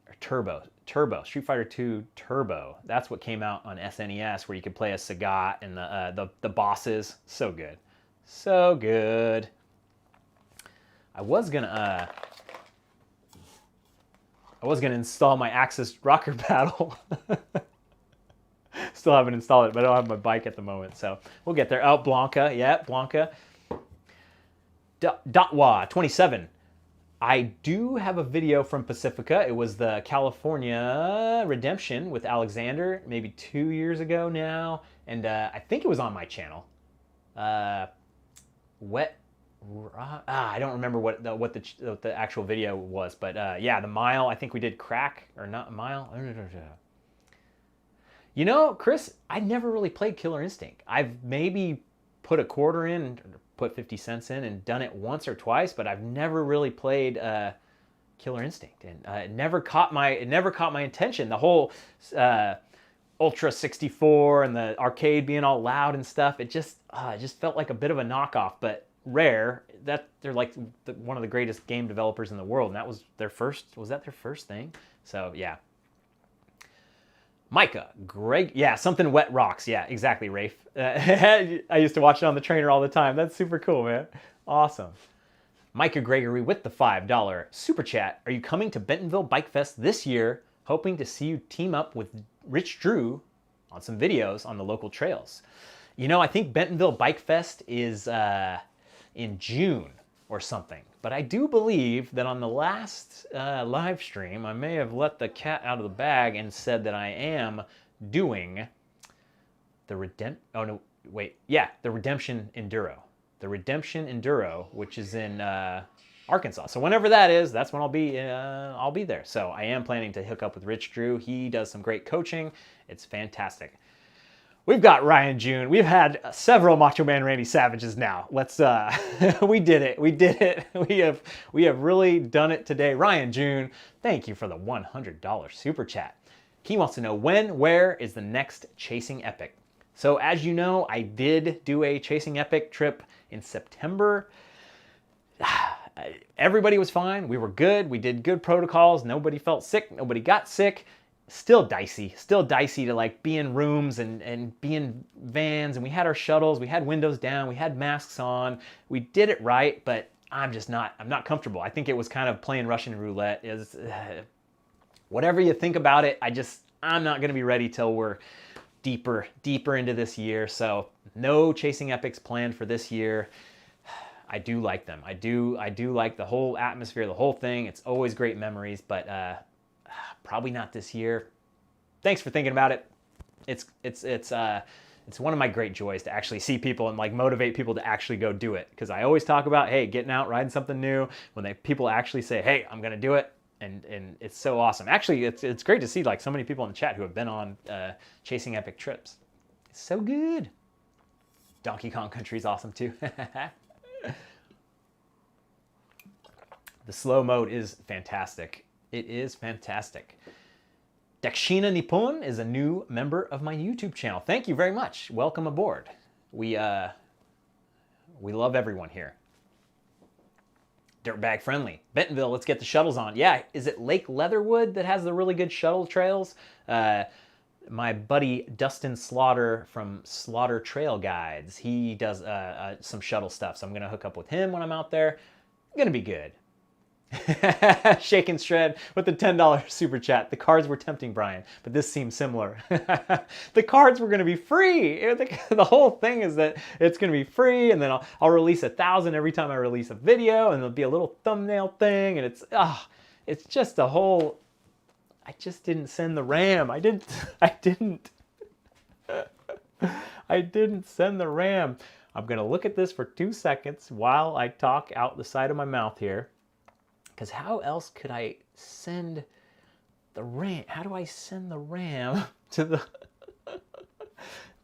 or Turbo, Street Fighter 2 Turbo. That's what came out on SNES, where you could play as Sagat and the bosses. So good, so good. I was gonna install my Axis Rocker Battle. Still haven't installed it, but I don't have my bike at the moment, so we'll get there. Oh, Blanca, yeah, Blanca. Dotwa 27. I do have a video from Pacifica. It was the California Redemption with Alexander, maybe 2 years ago now, and I think it was on my channel. I don't remember what the actual video was, but yeah, the mile. I think we did crack or not a mile. You know, Chris, I never really played Killer Instinct. I've maybe put a quarter in, put 50 cents in, and done it once or twice, but I've never really played Killer Instinct, and it never caught my attention. The whole Ultra 64 and the arcade being all loud and stuff. It just felt like a bit of a knockoff, but Rare, that they're like one of the greatest game developers in the world, and that was their first. Was that their first thing? So yeah. Micah, Greg, yeah, something wet rocks. Yeah, exactly, Rafe. I used to watch it on the trainer all the time. That's super cool, man. Awesome. Micah Gregory with the $5 super chat. Are you coming to Bentonville Bike Fest this year? Hoping to see you team up with Rich Drew on some videos on the local trails. You know, I think Bentonville Bike Fest is in June. or something. But I do believe that on the last live stream, I may have let the cat out of the bag and said that I am doing the the Redemption Enduro. The Redemption Enduro, which is in Arkansas. So whenever that is, that's when I'll be there. So I am planning to hook up with Rich Drew. He does some great coaching. It's fantastic. We've got Ryan June. We've had several Macho Man Randy Savages now. Let's we did it. We did it. We have really done it today. Ryan June, thank you for the $100 super chat. He wants to know when, where is the next Chasing Epic? So as you know, I did do a Chasing Epic trip in September. Everybody was fine. We were good. We did good protocols. Nobody felt sick. Nobody got sick. Still dicey to like be in rooms and be in vans, and we had our shuttles, we had windows down, we had masks on, we did it right, but I'm not comfortable. I think it was kind of playing Russian roulette. Whatever you think about it, I'm not going to be ready till we're deeper into this year. So no Chasing Epics planned for this year. I do like them. I do like the whole atmosphere, the whole thing. It's always great memories, but probably not this year. Thanks for thinking about it. It's one of my great joys to actually see people and like motivate people to actually go do it. Because I always talk about, hey, getting out, riding something new. When people actually say, hey, I'm gonna do it, and it's so awesome. Actually, it's great to see like so many people in the chat who have been on Chasing Epic trips. It's so good. Donkey Kong Country is awesome too. The slow mode is fantastic. It is fantastic. Dakshina Nippon is a new member of my YouTube channel. Thank you very much. Welcome aboard. We love everyone here. Dirtbag friendly. Bentonville, let's get the shuttles on. Yeah, is it Lake Leatherwood that has the really good shuttle trails? My buddy Dustin Slaughter from Slaughter Trail Guides, he does some shuttle stuff, so I'm gonna hook up with him when I'm out there. Gonna be good. Shake and Shred with the $10 super chat. The cards were tempting, Brian, but this seems similar. The cards were going to be free. The whole thing is that it's going to be free, and then I'll release 1,000 every time I release a video, and there'll be a little thumbnail thing, and it's just a whole. I just didn't send the RAM. I didn't send the RAM. I'm going to look at this for 2 seconds while I talk out the side of my mouth here. Because how else could I send the RAM? How do I send the RAM to the...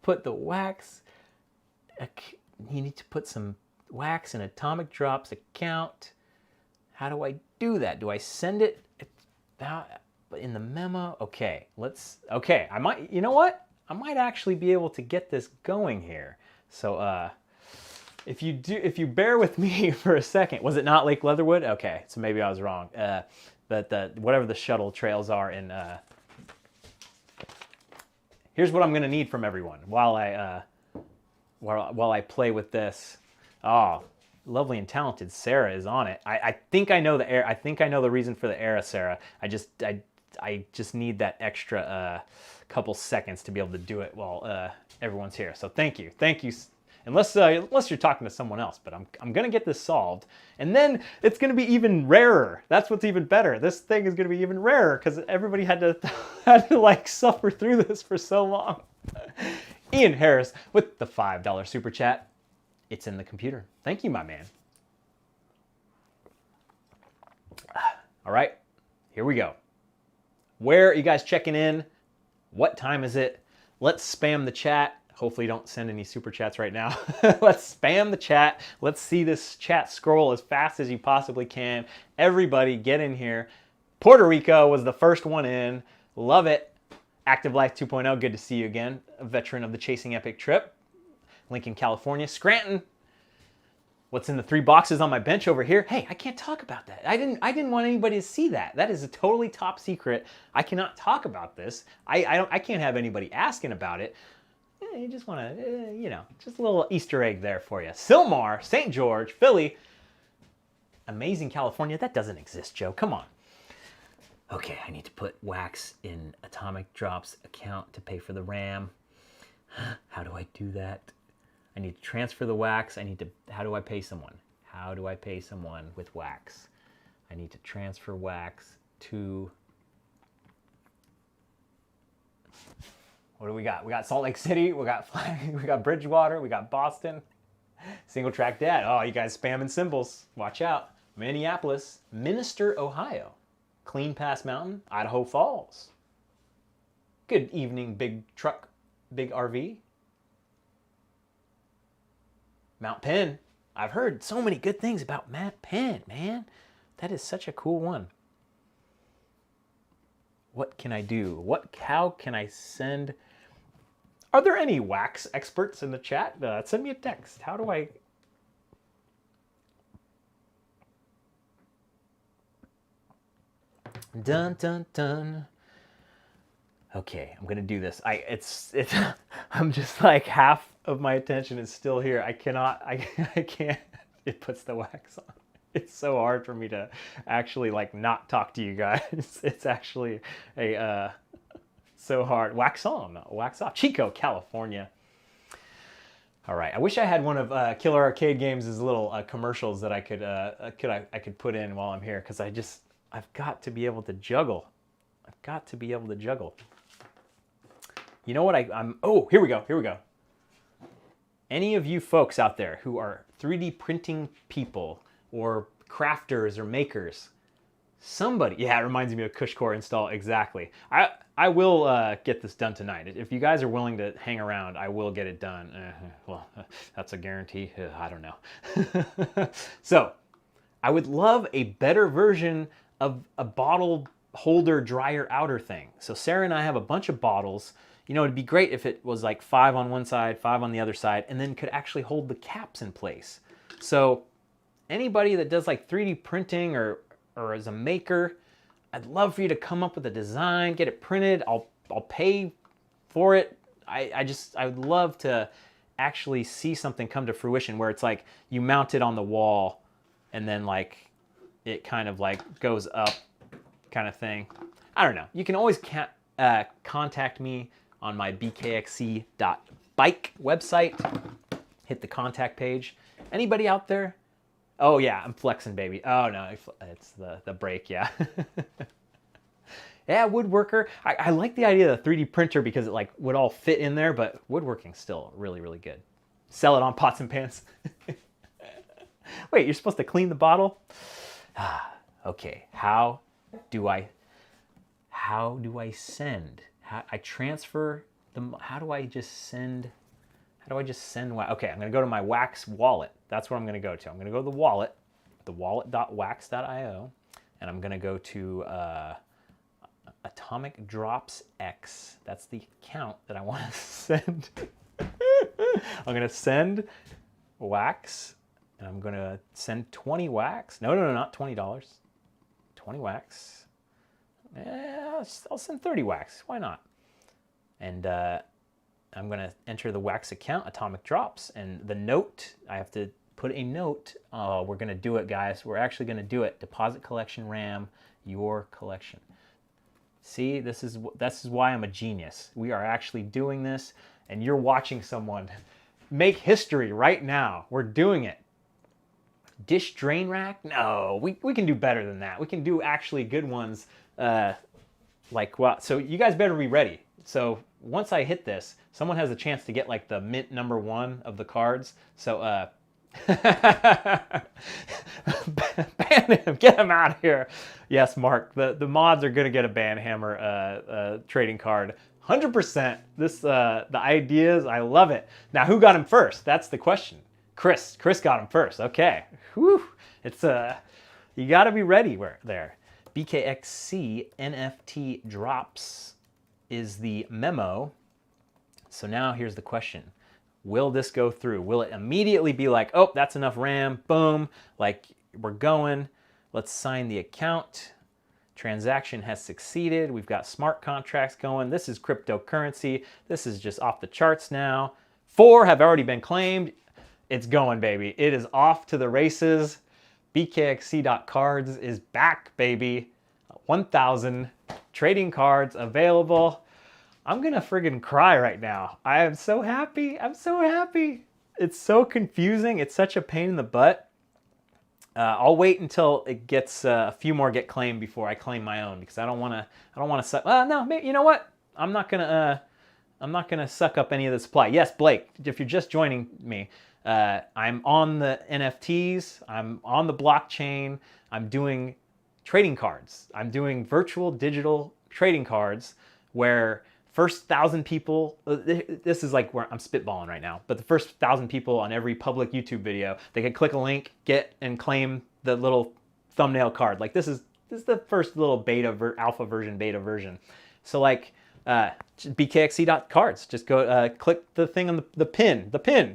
Put the wax... You need to put some wax in Atomic Drops account. How do I do that? Do I send it in the memo? Okay, Okay, I might... You know what? I might actually be able to get this going here. So, If you bear with me for a second, was it not Lake Leatherwood? Okay, so maybe I was wrong. But whatever the shuttle trails are in, here's what I'm gonna need from everyone while I play with this. Oh, lovely and talented Sarah is on it. I think I know I think I know the reason for the era, Sarah. I just need that extra couple seconds to be able to do it while everyone's here. So thank you. Unless you're talking to someone else, but I'm gonna get this solved, and then it's gonna be even rarer. That's what's even better. This thing is gonna be even rarer because everybody had to like suffer through this for so long. Ian Harris with the $5 super chat. It's in the computer. Thank you, my man. All right, here we go. Where are you guys checking in? What time is it? Let's spam the chat. Hopefully don't send any super chats right now. Let's spam the chat. Let's see this chat scroll as fast as you possibly can. Everybody get in here. Puerto Rico was the first one in. Love it. Active Life 2.0, good to see you again. A veteran of the Chasing Epic trip. Lincoln, California. Scranton. What's in the 3 boxes on my bench over here? Hey, I can't talk about that. I didn't want anybody to see that. That is a totally top secret. I cannot talk about this. I can't have anybody asking about it. You just want to, just a little Easter egg there for you. Sylmar, St. George, Philly. Amazing California. That doesn't exist, Joe. Come on. Okay, I need to put wax in Atomic Drops account to pay for the RAM. How do I do that? I need to transfer the wax. How do I pay someone? How do I pay someone with wax? I need to transfer wax to... What do we got? We got Salt Lake City, we got Bridgewater, we got Boston. Single Track Dad. Oh, you guys spamming symbols. Watch out. Minneapolis, Minister, Ohio. Clean Pass Mountain, Idaho Falls. Good evening, big truck, big RV. Mount Penn. I've heard so many good things about Mount Penn, man. That is such a cool one. What can I do? How can I send... Are there any wax experts in the chat? Send me a text. How do I... Dun, dun, dun. Okay, I'm gonna do this. I'm just like half of my attention is still here. I can't. It puts the wax on. It's so hard for me to actually like not talk to you guys. It's actually so hard. Wax on, wax off. Chico, California. All right. I wish I had one of Killer Arcade Games' little commercials that I could put in while I'm here, because I've got to be able to juggle. I've got to be able to juggle. You know what oh, here we go. Any of you folks out there who are 3D printing people or crafters or makers, somebody, yeah, it reminds me of Cushcore install, exactly. I will get this done tonight. If you guys are willing to hang around, I will get it done. Well, that's a guarantee. I don't know. So, I would love a better version of a bottle holder dryer outer thing. So Sarah and I have a bunch of bottles. You know, it'd be great if it was like 5 on one side, 5 on the other side, and then could actually hold the caps in place. So anybody that does like 3D printing or as a maker, I'd love for you to come up with a design, get it printed. I'll pay for it. I would love to actually see something come to fruition where it's like you mount it on the wall and then like it kind of like goes up kind of thing. I don't know. You can always contact me on my bkxc.bike website. Hit the contact page. Anybody out there? Oh yeah, I'm flexing, baby. Oh no, it's the break, yeah. Yeah, woodworker. I like the idea of the 3D printer because it like would all fit in there, but woodworking's still really, really good. Sell it on pots and pans. Wait, you're supposed to clean the bottle? Okay, how do I send? I transfer the, how do I just send wax? Okay, I'm gonna go to my wax wallet. That's what I'm gonna go to. I'm gonna go to the wallet, wallet.wax.io, and I'm gonna go to Atomic Drops X. That's the account that I want to send. I'm gonna send wax, and I'm gonna send 20 wax. No, not $20. 20 wax. Yeah, I'll send 30 wax. Why not? And I'm going to enter the wax account, Atomic Drops, and the note, I have to put a note. Oh, we're going to do it, guys. We're actually going to do it. Deposit collection RAM, your collection. See, this is why I'm a genius. We are actually doing this, and you're watching someone make history right now. We're doing it. Dish drain rack? No, we can do better than that. We can do actually good ones. So you guys better be ready. So once I hit this, someone has a chance to get like the mint #1 of the cards. So ban him, get him out of here. Yes, Mark, the mods are gonna get a Banhammer trading card. 100%. This the ideas, I love it. Now who got him first? That's the question. Chris got him first. Okay. Whew. It's you got to be ready there. BKXC NFT drops is the memo. So now here's the question. Will this go through? Will it immediately be like, oh, that's enough RAM, boom, like we're going. Let's sign the account. Transaction has succeeded. We've got smart contracts going. This is cryptocurrency. This is just off the charts now. 4 have already been claimed. It's going, baby. It is off to the races. BKXC.cards is back, baby. 1,000 trading cards available. I'm gonna friggin' cry right now. I am so happy. I'm so happy. It's so confusing. It's such a pain in the butt. I'll wait until it gets a few more get claimed before I claim my own, because I don't want to. I don't want to suck. No, you know what? I'm not gonna. I'm not gonna suck up any of the supply. Yes, Blake, if you're just joining me, I'm on the NFTs. I'm on the blockchain. I'm doing trading cards. I'm doing virtual digital trading cards where first 1,000 people, this is like where I'm spitballing right now, but the first 1,000 people on every public YouTube video, they could click a link, get and claim the little thumbnail card. Like this is the first little alpha version, beta version. So like bkxc.cards, just go click the thing on the pin,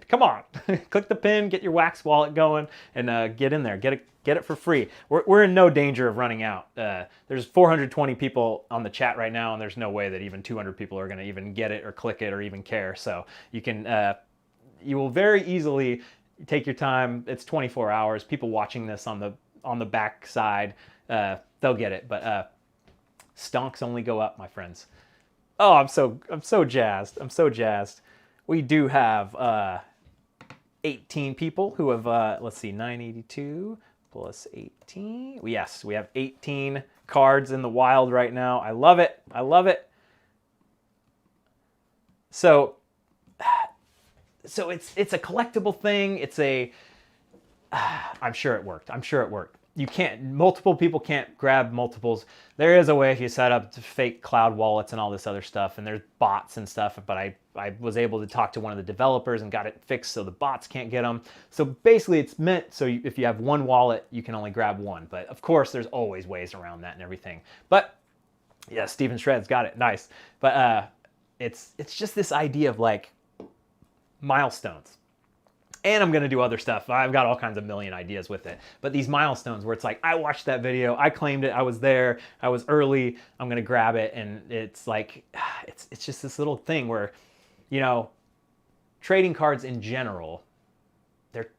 come on. Click the pin, get your Wax wallet going, and get in there, get it for free. We're in no danger of running out. There's 420 people on the chat right now, and there's no way that even 200 people are going to even get it or click it or even care. So you can, you will very easily take your time. It's 24 hours. People watching this on the back side, they'll get it. But stonks only go up, my friends. Oh, I'm so jazzed. I'm so jazzed. We do have 18 people who have, let's see, 982 plus 18. Yes, we have 18 cards in the wild right now. I love it. I love it. So it's a collectible thing. It's a, I'm sure it worked. I'm sure it worked. Multiple people can't grab multiples. There is a way if you set up fake cloud wallets and all this other stuff, and there's bots and stuff, but I was able to talk to one of the developers and got it fixed so the bots can't get them. So basically it's meant so if you have one wallet, you can only grab one. But of course, there's always ways around that and everything. But yeah, Steven Shred's got it. Nice. But it's just this idea of like milestones. And I'm going to do other stuff. I've got all kinds of million ideas with it. But these milestones where it's like, I watched that video, I claimed it, I was there, I was early, I'm going to grab it. And it's like, it's just this little thing where, you know, trading cards in general, they're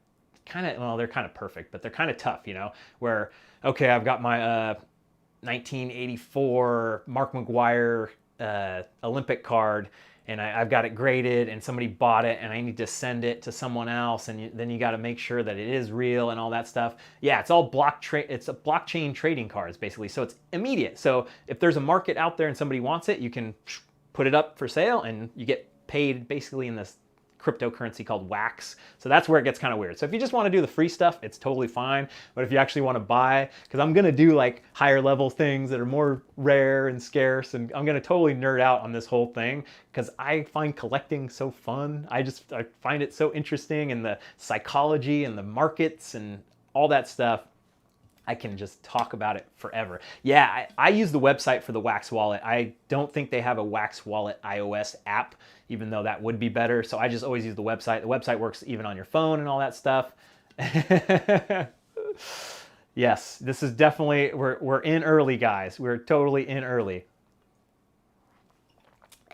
kind of perfect, but they're kind of tough, you know, where, okay, I've got my 1984 Mark McGuire Olympic card, and I've got it graded, and somebody bought it, and I need to send it to someone else, and then you got to make sure that it is real and all that stuff. Yeah, it's all it's a blockchain trading cards basically, so it's immediate. So if there's a market out there and somebody wants it, you can put it up for sale, and you get paid basically in this cryptocurrency called Wax. So that's where it gets kind of weird. So if you just want to do the free stuff, it's totally fine. But if you actually want to buy, because I'm going to do like higher level things that are more rare and scarce, and I'm going to totally nerd out on this whole thing because I find collecting so fun. I find it so interesting, and the psychology and the markets and all that stuff. I can just talk about it forever. Yeah, I use the website for the Wax wallet. I don't think they have a Wax wallet iOS app, even though that would be better. So I just always use the website. The website works even on your phone and all that stuff. Yes, this is definitely, we're in early, guys. We're totally in early.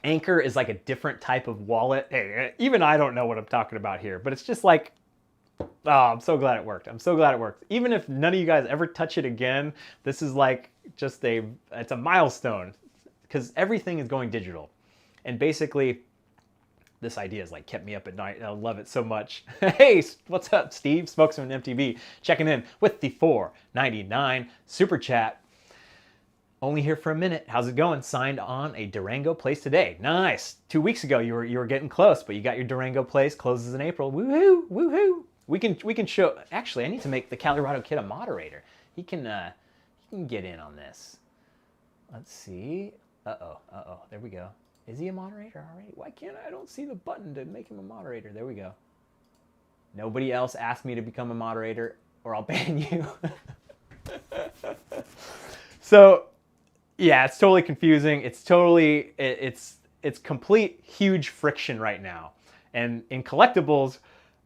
Anchor is like a different type of wallet. Hey, even I don't know what I'm talking about here, but it's just like, oh, I'm so glad it worked. I'm so glad it worked. Even if none of you guys ever touch it again, this is like just it's a milestone because everything is going digital. And basically, this idea has like kept me up at night. I love it so much. Hey, what's up, Steve? Spokesman MTV checking in with the $4.99 super chat. Only here for a minute. How's it going? Signed on a Durango place today. Nice. 2 weeks ago, you were getting close, but you got your Durango place. Closes in April. Woohoo! Woohoo! We can show. Actually, I need to make the Colorado Kid a moderator. He can get in on this. Let's see. Uh oh. There we go. Is he a moderator already? Why can't I don't see the button to make him a moderator? There we go. Nobody else asked me to become a moderator, or I'll ban you. So, yeah, it's totally confusing. It's totally it's complete huge friction right now. And in collectibles,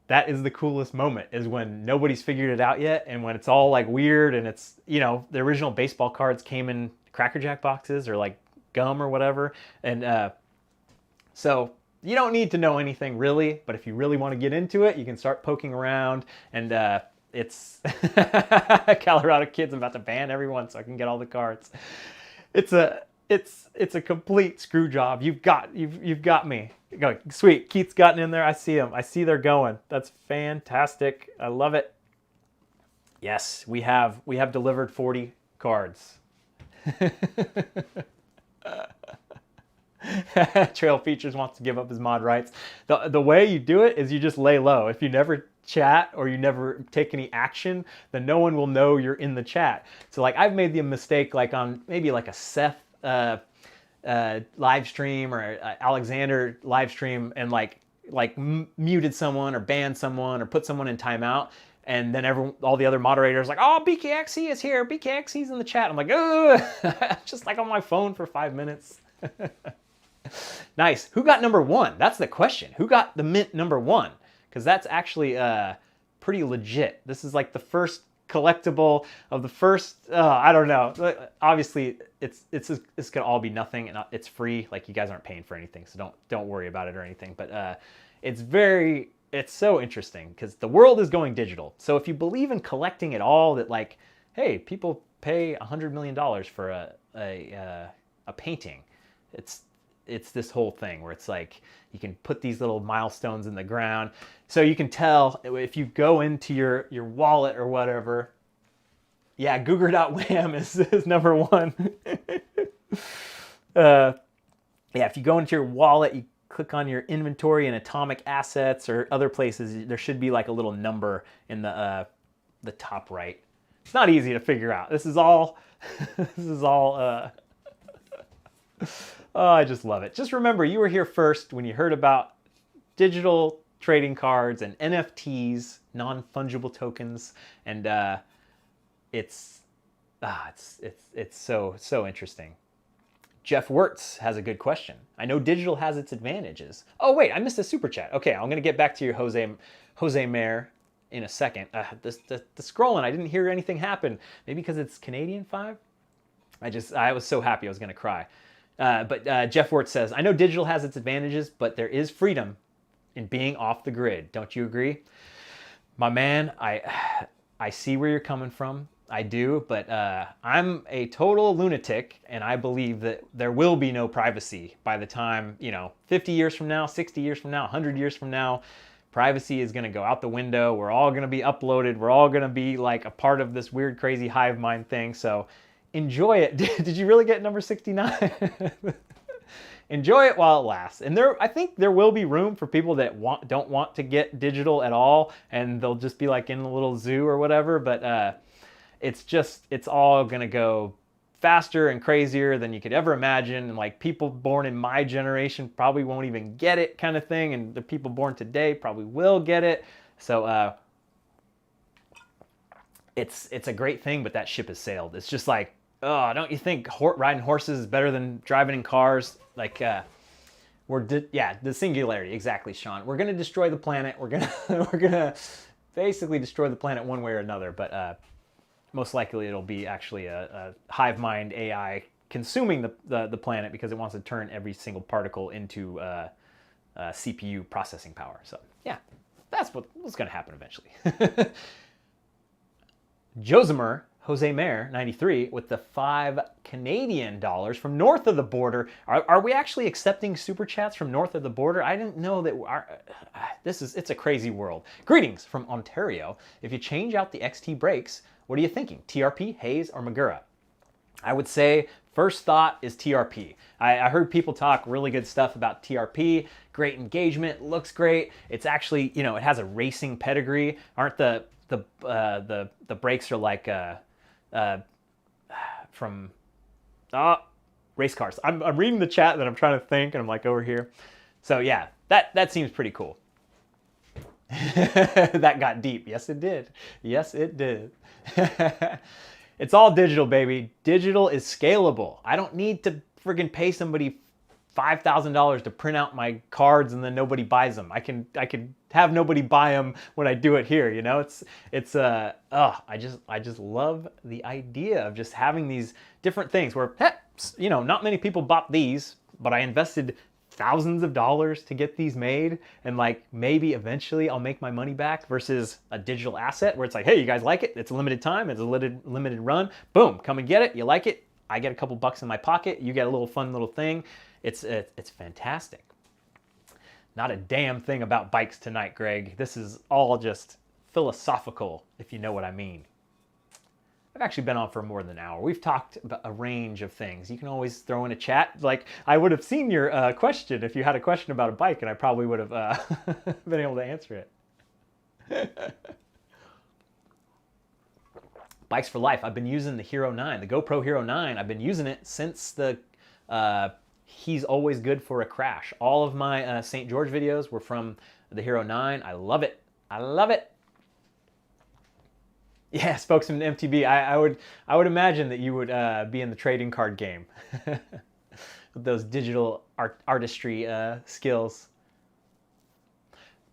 that is the coolest moment, is when nobody's figured it out yet, and when it's all like weird, and it's, you know, the original baseball cards came in Cracker Jack boxes or like gum or whatever. And so you don't need to know anything really, but if you really want to get into it, you can start poking around. And it's Colorado Kid's about to ban everyone so I can get all the cards. It's a complete screw job. You've got me. Go, sweet. Keith's gotten in there. I see him. I see they're going. That's fantastic. I love it. Yes, we have delivered 40 cards. Trail Features wants to give up his mod rights. The way you do it is you just lay low. If you never chat or you never take any action, then no one will know you're in the chat. So like I've made the mistake like on maybe like a Seth live stream or Alexander live stream and muted someone or banned someone or put someone in timeout. And then all the other moderators like, oh, BKXC is here. BKXC's in the chat. I'm like, ugh, just like on my phone for 5 minutes. Nice. Who got number one? That's the question. Who got the mint number one? Because that's actually pretty legit. This is like the first collectible of the first. I don't know. Obviously, it's gonna all be nothing, and it's free. Like you guys aren't paying for anything, so don't worry about it or anything. But it's so interesting because the world is going digital. So if you believe in collecting at all, that like, hey, people pay $100 million for a painting. It's this whole thing where it's like you can put these little milestones in the ground, so you can tell if you go into your wallet or whatever. Yeah, Googer.wham is number one. Yeah, if you go into your wallet, you click on your inventory and atomic assets or other places, there should be like a little number in the top right. It's not easy to figure out. This is all oh, I just love it. Just remember, you were here first when you heard about digital trading cards and NFTs, non-fungible tokens, and it's so interesting. Jeff Wirtz has a good question. I know digital has its advantages. Oh wait, I missed a super chat. Okay, I'm gonna get back to your Jose Mayer in a second. The scrolling, I didn't hear anything happen. Maybe because it's Canadian 5. I was so happy I was gonna cry. But Jeff Wirtz says, I know digital has its advantages, but there is freedom in being off the grid. Don't you agree? My man, I see where you're coming from. I do, but I'm a total lunatic, and I believe that there will be no privacy by the time, 50 years from now, 60 years from now, 100 years from now. Privacy is going to go out the window. We're all going to be uploaded. We're all going to be like a part of this weird, crazy hive mind thing. So enjoy it. Did you really get number 69? Enjoy it while it lasts. And I think there will be room for people that don't want to get digital at all, and they'll just be like in a little zoo or whatever. But it's all gonna go faster and crazier than you could ever imagine. And like people born in my generation probably won't even get it, kind of thing. And the people born today probably will get it. So it's a great thing, but that ship has sailed. It's just like, oh, don't you think riding horses is better than driving in cars? Like, the singularity, exactly, Sean. We're gonna destroy the planet. We're gonna basically destroy the planet one way or another. But most likely it'll be actually a hive mind AI consuming the planet because it wants to turn every single particle into CPU processing power. So yeah, that's what's gonna happen eventually. Jose Mayer, 93, with the 5 Canadian dollars from north of the border. Are we actually accepting super chats from north of the border? I didn't know that. It's a crazy world. Greetings from Ontario. If you change out the XT brakes, what are you thinking? TRP, Hayes, or Magura? I would say first thought is TRP. I heard people talk really good stuff about TRP. Great engagement, looks great. It's actually, it has a racing pedigree. Aren't the brakes are like from race cars. I'm reading the chat and I'm trying to think, and I'm like over here. So yeah, that seems pretty cool. That got deep. Yes, it did. Yes, it did. It's all digital, baby. Digital is scalable. I don't need to friggin' pay somebody $5,000 to print out my cards and then nobody buys them. I can have nobody buy them when I do it here. I just love the idea of just having these different things where, not many people bought these, but I invested thousands of dollars to get these made, and like maybe eventually I'll make my money back, versus a digital asset where it's like, hey, you guys like it? It's a limited time. It's a limited run. Boom, come and get it. You like it? I get a couple bucks in my pocket. You get a little fun little thing. It's fantastic. Not a damn thing about bikes tonight, Greg. This is all just philosophical, if you know what I mean. I've actually been on for more than an hour. We've talked about a range of things. You can always throw in a chat. Like, I would have seen your question if you had a question about a bike, and I probably would have been able to answer it. Bikes for life. I've been using the Hero 9, the GoPro Hero 9. I've been using it since the he's always good for a crash. All of my St. George videos were from the Hero 9. I love it. I love it. Yeah, spokesman MTB. I would imagine that you would be in the trading card game with those digital artistry skills.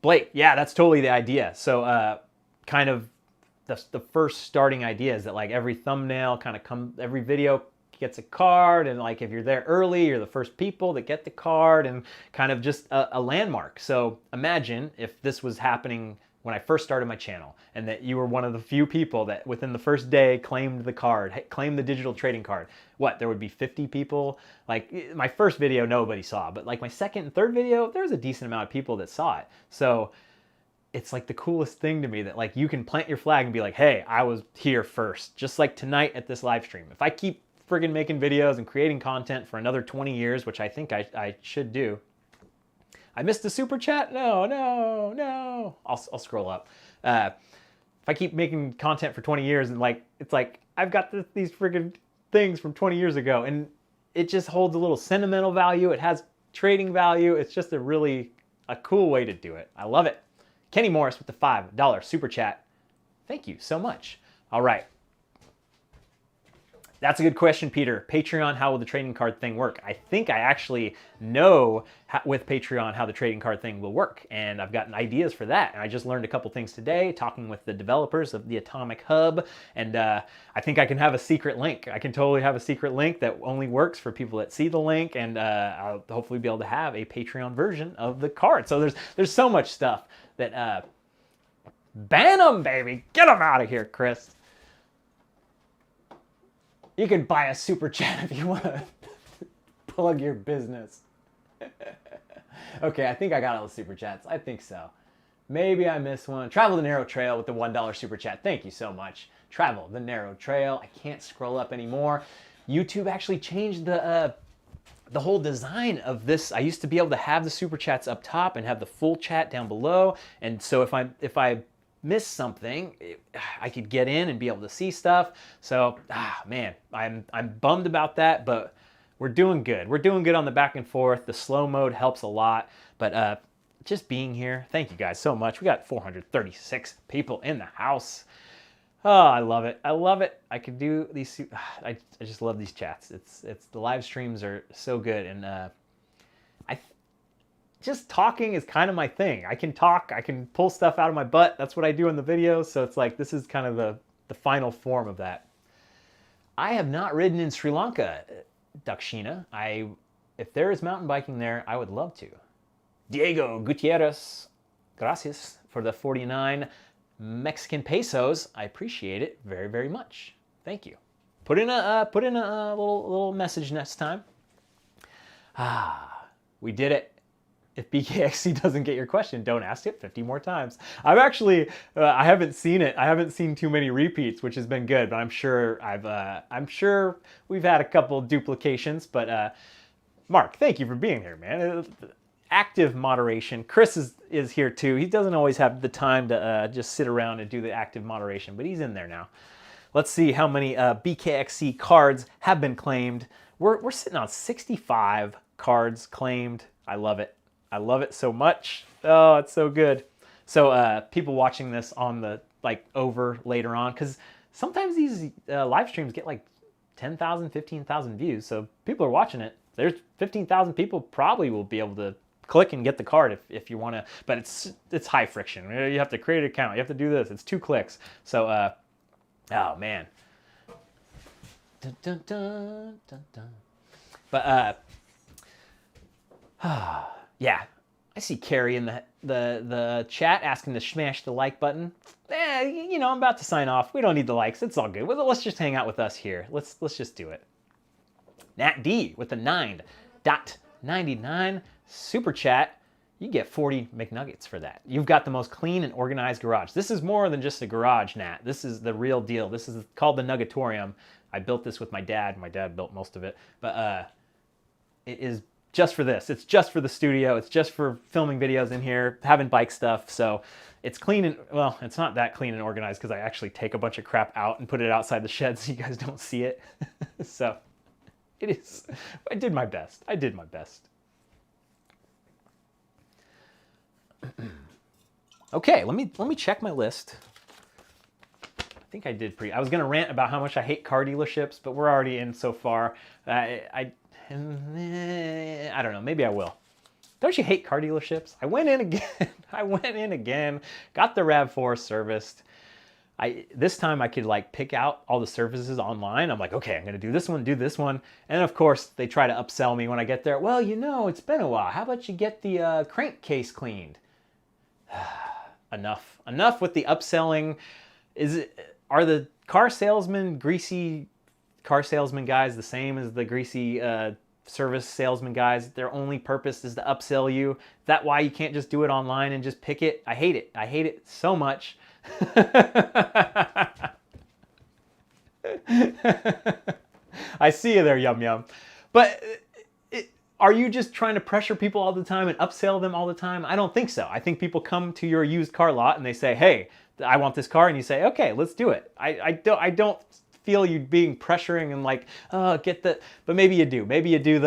Blake, yeah, that's totally the idea. So kind of the first starting idea is that like every thumbnail kind of every video gets a card, and like if you're there early, you're the first people that get the card, and kind of just a landmark. So imagine if this was happening when I first started my channel, and that you were one of the few people that within the first day claimed the card, claimed the digital trading card. What, there would be 50 people? Like my first video, nobody saw, but like my second and third video, there's a decent amount of people that saw it. So it's like the coolest thing to me that like you can plant your flag and be like, hey, I was here first. Just like tonight at this live stream. If I keep friggin' making videos and creating content for another 20 years, which I think I should do. I missed the super chat? No. I'll scroll up. If I keep making content for 20 years and like, it's like, I've got these friggin' things from 20 years ago, and it just holds a little sentimental value. It has trading value. It's just a cool way to do it. I love it. Kenny Morris with the $5 super chat. Thank you so much. All right. That's a good question, Peter. Patreon, how will the trading card thing work? I think I actually know with Patreon how the trading card thing will work, and I've gotten ideas for that. And I just learned a couple things today talking with the developers of the Atomic Hub, and I think I can have a secret link. I can totally have a secret link that only works for people that see the link, and I'll hopefully be able to have a Patreon version of the card. So there's so much stuff that ban them, baby. Get them out of here, Chris. You can buy a super chat if you want to plug your business. Okay, I think I got all the super chats. I think so. Maybe I missed one. Travel the Narrow Trail with the $1 super chat. Thank you so much. Travel the Narrow Trail. I can't scroll up anymore. YouTube actually changed the whole design of this. I used to be able to have the super chats up top and have the full chat down below. And so if I miss something, I could get in and be able to see stuff. So, man, I'm bummed about that, but we're doing good. We're doing good on the back and forth. The slow mode helps a lot, but just being here, thank you guys so much. We got 436 people in the house. Oh, I love it. I love it. I could do these. I just love these chats. It's the live streams are so good, and just talking is kind of my thing. I can talk, I can pull stuff out of my butt. That's what I do in the videos. So it's like, this is kind of the final form of that. I have not ridden in Sri Lanka, Dakshina. If there is mountain biking there, I would love to. Diego Gutierrez, gracias for the 49 Mexican pesos. I appreciate it very, very much. Thank you. Put in a little message next time. We did it. If BKXC doesn't get your question, don't ask it 50 more times. I've actually, I haven't seen it. I haven't seen too many repeats, which has been good, but I'm sure we've had a couple duplications, but Mark, thank you for being here, man. Active moderation. Chris is here too. He doesn't always have the time to just sit around and do the active moderation, but he's in there now. Let's see how many BKXC cards have been claimed. We're sitting on 65 cards claimed. I love it. I love it so much. Oh, it's so good. So people watching this on the over later on, because sometimes these live streams get like 10,000, 15,000 views. So people are watching it. There's 15,000 people probably will be able to click and get the card if you want to. But it's high friction. You have to create an account. You have to do this. It's 2 clicks. So oh man. Dun, dun, dun, dun, dun. But yeah, I see Carrie in the chat asking to smash the like button. You know, I'm about to sign off. We don't need the likes. It's all good. Well, let's just hang out with us here. Let's just do it. Nat D with the 9.99 super chat. You get 40 McNuggets for that. You've got the most clean and organized garage. This is more than just a garage, Nat. This is the real deal. This is called the Nuggatorium. I built this with my dad. My dad built most of it. But it is just for this. It's just for the studio. It's just for filming videos in here, having bike stuff. So it's clean and, well, it's not that clean and organized because I actually take a bunch of crap out and put it outside the shed so you guys don't see it. So it is, I did my best. I did my best. Okay, let me check my list. I think I did I was gonna rant about how much I hate car dealerships, but we're already in so far. I don't know, maybe I will. Don't you hate car dealerships? I went in again. I went in again, got the RAV4 serviced. This time I could like pick out all the services online. I'm like, okay, I'm gonna do this one. And of course they try to upsell me when I get there. Well, you know, it's been a while. How about you get the crankcase cleaned? Enough with the upselling. Are the greasy car salesman guys the same as the greasy service salesman guys? Their only purpose is to upsell you. Is that why you can't just do it online and just pick it? I hate it. I hate it so much. I see you there, Yum Yum. But are you just trying to pressure people all the time and upsell them all the time? I don't think so. I think people come to your used car lot and they say, hey, I want this car. And you say, okay, let's do it. I don't feel you being pressuring and like, oh, get the, but maybe you do. Maybe you do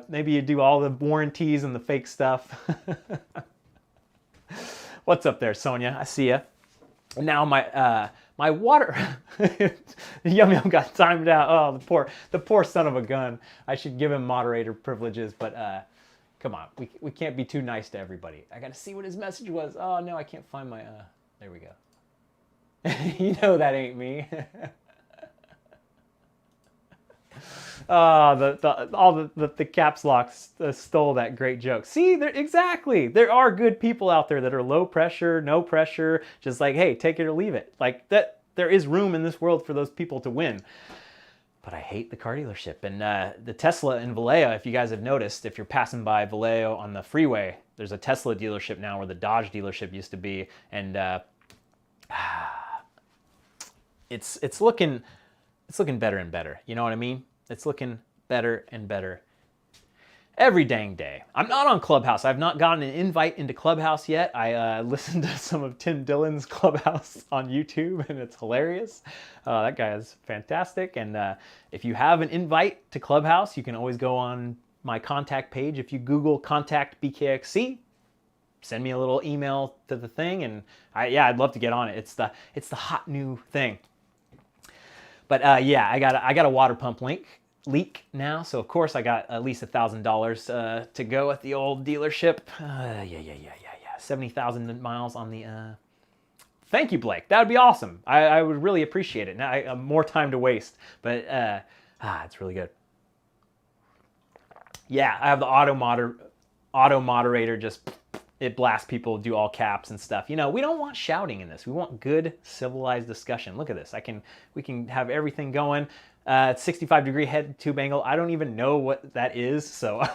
maybe you do all the warranties and the fake stuff. What's up there, Sonia? I see ya. Now my water, Yum Yum got timed out. Oh, the poor son of a gun. I should give him moderator privileges, but come on, we can't be too nice to everybody. I got to see what his message was. Oh no, I can't find my. There we go. You know that ain't me. Oh, the caps lock stole that great joke. See, exactly. There are good people out there that are low pressure, no pressure, just like, hey, take it or leave it. Like that, there is room in this world for those people to win. But I hate the car dealership. And the Tesla in Vallejo, if you guys have noticed, if you're passing by Vallejo on the freeway, there's a Tesla dealership now where the Dodge dealership used to be. And it's looking better and better. You know what I mean? It's looking better and better every dang day. I'm not on Clubhouse. I've not gotten an invite into Clubhouse yet. I listened to some of Tim Dillon's Clubhouse on YouTube, and it's hilarious. That guy is fantastic. And if you have an invite to Clubhouse, you can always go on my contact page. If you Google Contact BKXC, send me a little email to the thing, and I'd love to get on it. It's the hot new thing. But yeah, I got a water pump leak now, so of course I got at least $1,000 to go at the old dealership. Yeah. 70,000 miles on the. Thank you, Blake. That would be awesome. I would really appreciate it. Now more time to waste, but it's really good. Yeah, I have the auto moderator. Just it blasts people, do all caps and stuff. You know, we don't want shouting in this. We want good, civilized discussion. Look at this. We can have everything going. 65-degree head tube angle. I don't even know what that is, so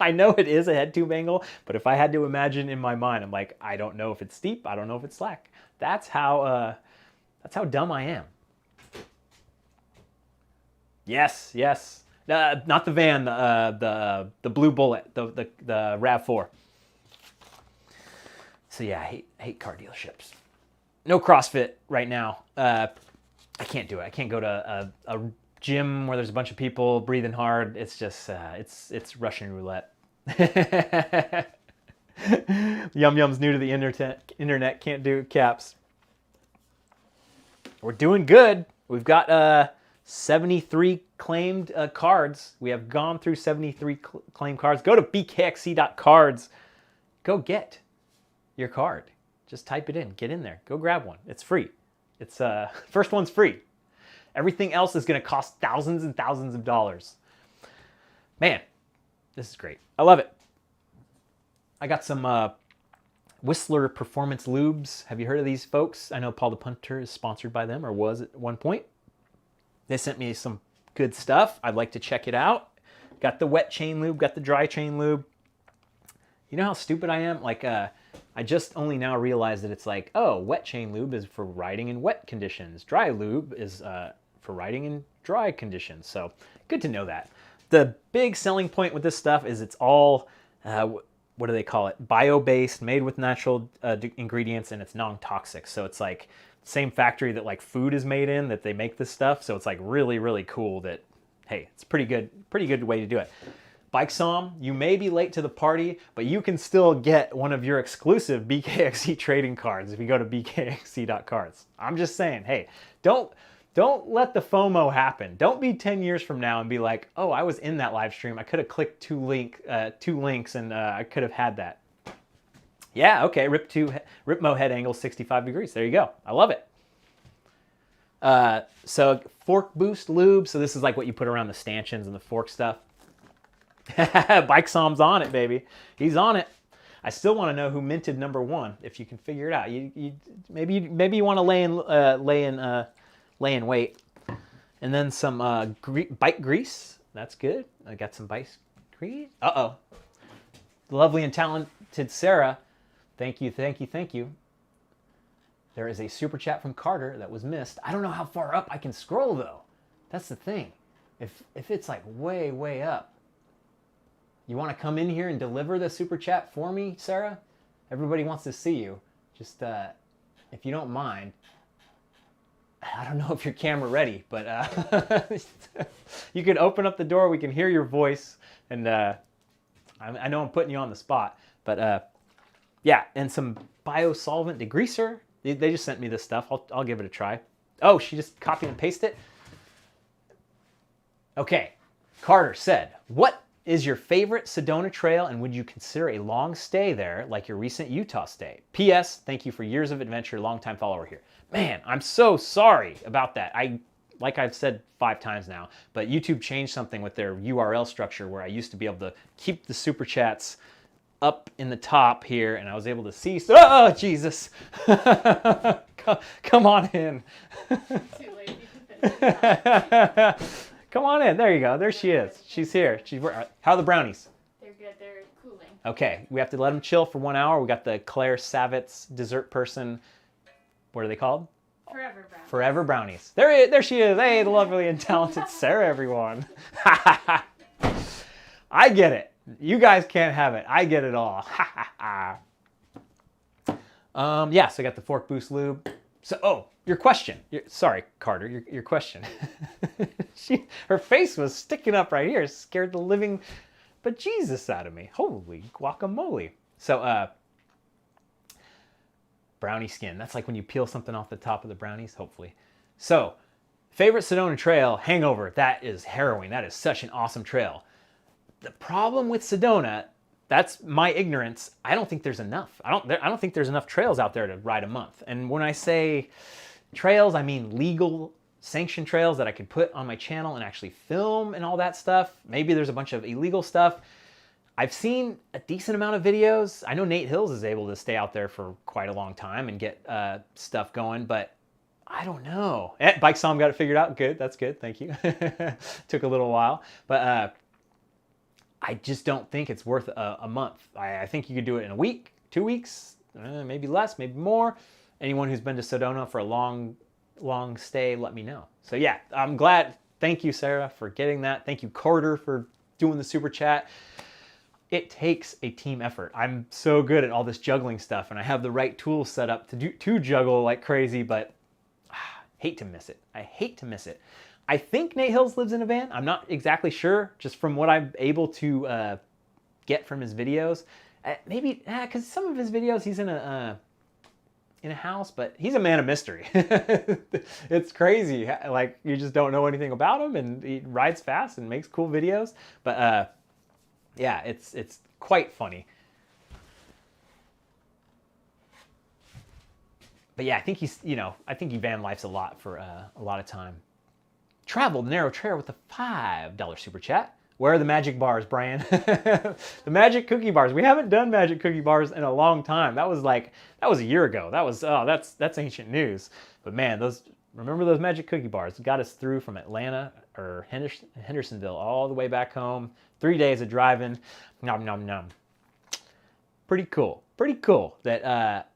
I know it is a head tube angle, but if I had to imagine in my mind, I'm like, I don't know if it's steep. I don't know if it's slack. That's how dumb I am. Yes. Not the van, the Blue Bullet, the RAV4. So yeah, I hate car dealerships. No CrossFit right now. I can't do it. I can't go to a gym where there's a bunch of people breathing hard. It's just, it's Russian roulette. Yum Yum's new to the internet, can't do caps. We're doing good. We've got 73 claimed cards. We have gone through 73 claimed cards. Go to bkxc.cards. Go get your card. Just type it in. Get in there. Go grab one. It's free. It's first one's free. Everything else is going to cost thousands and thousands of dollars. Man, this is great. I love it. I got some Whistler Performance Lubes. Have you heard of these folks? I know Paul the Punter is sponsored by them, or was at one point. They sent me some good stuff. I'd like to check it out. Got the wet chain lube, got the dry chain lube. You know how stupid I am? Like, I just only now realized that it's like, oh, wet chain lube is for riding in wet conditions. Dry lube is for riding in dry conditions. So good to know that. The big selling point with this stuff is it's all, what do they call it? Bio-based, made with natural ingredients, and it's non-toxic. So it's like same factory that like food is made in, that they make this stuff. So it's like really, really cool that, hey, it's pretty good way to do it. Bike Som, you may be late to the party, but you can still get one of your exclusive BKXC trading cards if you go to bkxc.cards. I'm just saying, hey, don't let the FOMO happen. Don't be 10 years from now and be like, oh, I was in that live stream. I could have clicked two links and I could have had that. Yeah, okay, Ripmo head angle 65 degrees. There you go. I love it. So fork boost lube. So this is like what you put around the stanchions and the fork stuff. Bike Som's on it, baby. He's on it. I still want to know who minted number 1. If you can figure it out, maybe you want to lay in wait, and then some bike grease. That's good. I got some bike grease. The lovely and talented Sarah. Thank you. There is a super chat from Carter that was missed. I don't know how far up I can scroll though. That's the thing. If it's like way up. You want to come in here and deliver the super chat for me, Sarah? Everybody wants to see you. Just, if you don't mind. I don't know if your camera ready, but you can open up the door. We can hear your voice. And I know I'm putting you on the spot. But, yeah, and some biosolvent degreaser. They just sent me this stuff. I'll give it a try. Oh, she just copied and pasted it? Okay. Carter said, what is your favorite Sedona trail, and would you consider a long stay there like your recent Utah stay? P.S. Thank you for years of adventure, longtime follower here. Man, I'm so sorry about that. Like I've said 5 times now, but YouTube changed something with their URL structure where I used to be able to keep the super chats up in the top here, and I was able to see. Oh, Jesus. Come on in. Too late. You can finish. Come on in. There you go. There she is. She's here. How are the brownies? They're good. They're cooling. Okay. We have to let them chill for 1 hour. We got the Claire Savitz dessert person. What are they called? Forever brownies. Forever brownies. There she is. Hey, the lovely and talented Sarah, everyone. I get it. You guys can't have it. I get it all. Yeah, so I got the fork boost lube. So, your question. Sorry, Carter, your question. Her face was sticking up right here. Scared the living bejesus out of me. Holy guacamole. So, brownie skin. That's like when you peel something off the top of the brownies, hopefully. So, favorite Sedona trail, Hangover. That is harrowing. That is such an awesome trail. The problem with Sedona, that's my ignorance. I don't think there's enough. I don't think there's enough trails out there to ride a month. And when I say trails, I mean legal sanctioned trails that I could put on my channel and actually film and all that stuff. Maybe there's a bunch of illegal stuff. I've seen a decent amount of videos. I know Nate Hills is able to stay out there for quite a long time and get stuff going, but I don't know. Bike Som got it figured out. Good. That's good. Thank you. Took a little while, but I just don't think it's worth a month. I think you could do it in a week, 2 weeks, maybe less, maybe more. Anyone who's been to Sedona for a long stay, let me know. So yeah, I'm glad. Thank you, Sarah, for getting that. Thank you, Carter, for doing the super chat. It takes a team effort. I'm so good at all this juggling stuff, and I have the right tools set up to juggle like crazy, but hate to miss it. I hate to miss it. I think Nate Hills lives in a van. I'm not exactly sure, just from what I'm able to get from his videos. Maybe, because some of his videos he's in a house, but he's a man of mystery. It's crazy. Like, you just don't know anything about him, and he rides fast and makes cool videos. But yeah, it's quite funny. But yeah, I think I think he van lifes a lot for a lot of time. Traveled narrow trail with a $5 super chat. Where are the magic bars, Brian? The magic cookie bars. We haven't done magic cookie bars in a long time. That was a year ago. That's ancient news. But man, remember those magic cookie bars? Got us through from Atlanta or Hendersonville all the way back home. 3 days of driving. Nom nom nom. Pretty cool. Pretty cool that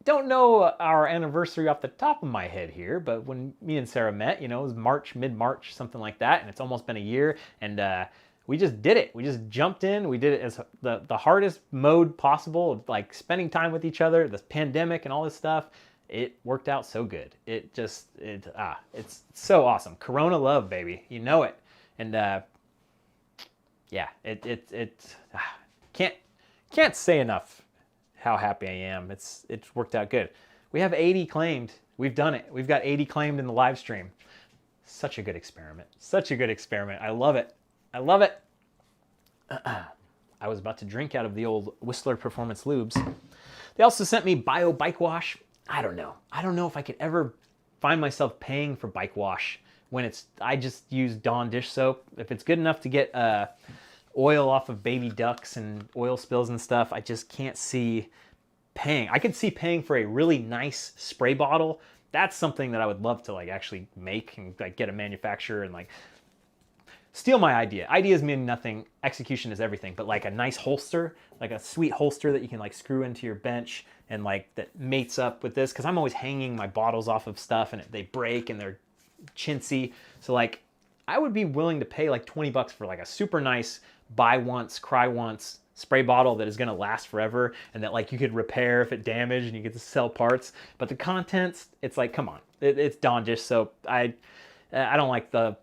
don't know our anniversary off the top of my head here, but when me and Sarah met, it was March, mid-March, something like that, and it's almost been a year, and we just did it. We just jumped in. We did it as the hardest mode possible of like spending time with each other, this pandemic and all this stuff. It worked out so good. It's so awesome. Corona love, baby. You know it. And yeah, can't say enough how happy I am. It's worked out good. We have 80 claimed. We've done it. We've got 80 claimed in the live stream. Such a good experiment. Such a good experiment. I love it. I love it. I was about to drink out of the old Whistler Performance Lubes. They also sent me Bio Bike Wash. I don't know. I don't know if I could ever find myself paying for bike wash when I just use Dawn dish soap. If it's good enough to get oil off of baby ducks and oil spills and stuff, I just can't see paying. I could see paying for a really nice spray bottle. That's something that I would love to like actually make and like get a manufacturer and like steal my idea. Ideas mean nothing. Execution is everything. But like a nice holster, like a sweet holster that you can like screw into your bench and like that mates up with this. Cause I'm always hanging my bottles off of stuff and they break and they're chintzy. So like I would be willing to pay like $20 for like a super nice buy once, cry once spray bottle that is going to last forever and that like you could repair if it damaged and you get to sell parts. But the contents, it's like, come on, it's Dawn dish soap. I don't like the,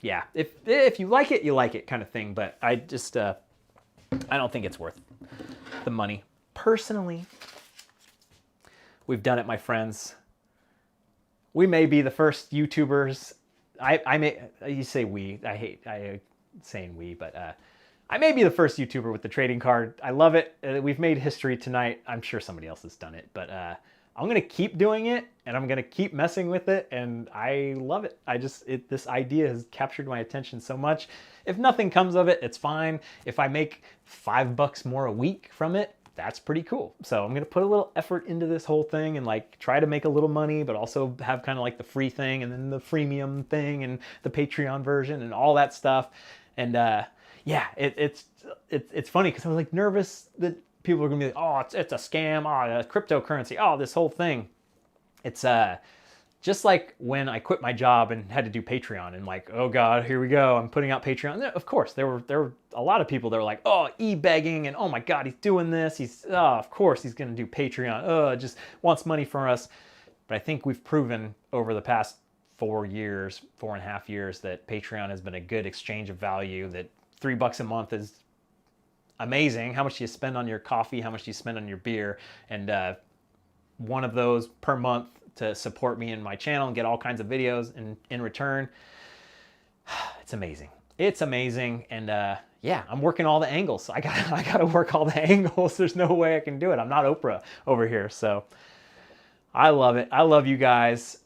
yeah, if you like it kind of thing. But I just, I don't think it's worth the money. Personally, we've done it, my friends. We may be the first YouTubers. You say we, I hate saying we, but I may be the first YouTuber with the trading card. I love it. We've made history tonight. I'm sure somebody else has done it, but I'm going to keep doing it and I'm going to keep messing with it. And I love it. This idea has captured my attention so much. If nothing comes of it, it's fine. If I make $5 more a week from it, that's pretty cool. So I'm going to put a little effort into this whole thing and like try to make a little money, but also have kind of like the free thing and then the freemium thing and the Patreon version and all that stuff. And yeah, it's funny because I was like nervous that people are gonna be like, oh, it's a scam, oh, cryptocurrency, oh, this whole thing. It's just like when I quit my job and had to do Patreon and like, oh God, here we go, I'm putting out Patreon. Of course, there were a lot of people that were like, oh, e-begging and oh my God, he's doing this. Of course he's gonna do Patreon. Oh, just wants money from us. But I think we've proven over the past 4.5 years, that Patreon has been a good exchange of value, that $3 a month is amazing. How much do you spend on your coffee? How much do you spend on your beer? And one of those per month to support me in my channel and get all kinds of videos in return. It's amazing. It's amazing. And yeah, I'm working all the angles. I gotta work all the angles. There's no way I can do it. I'm not Oprah over here. So I love it. I love you guys.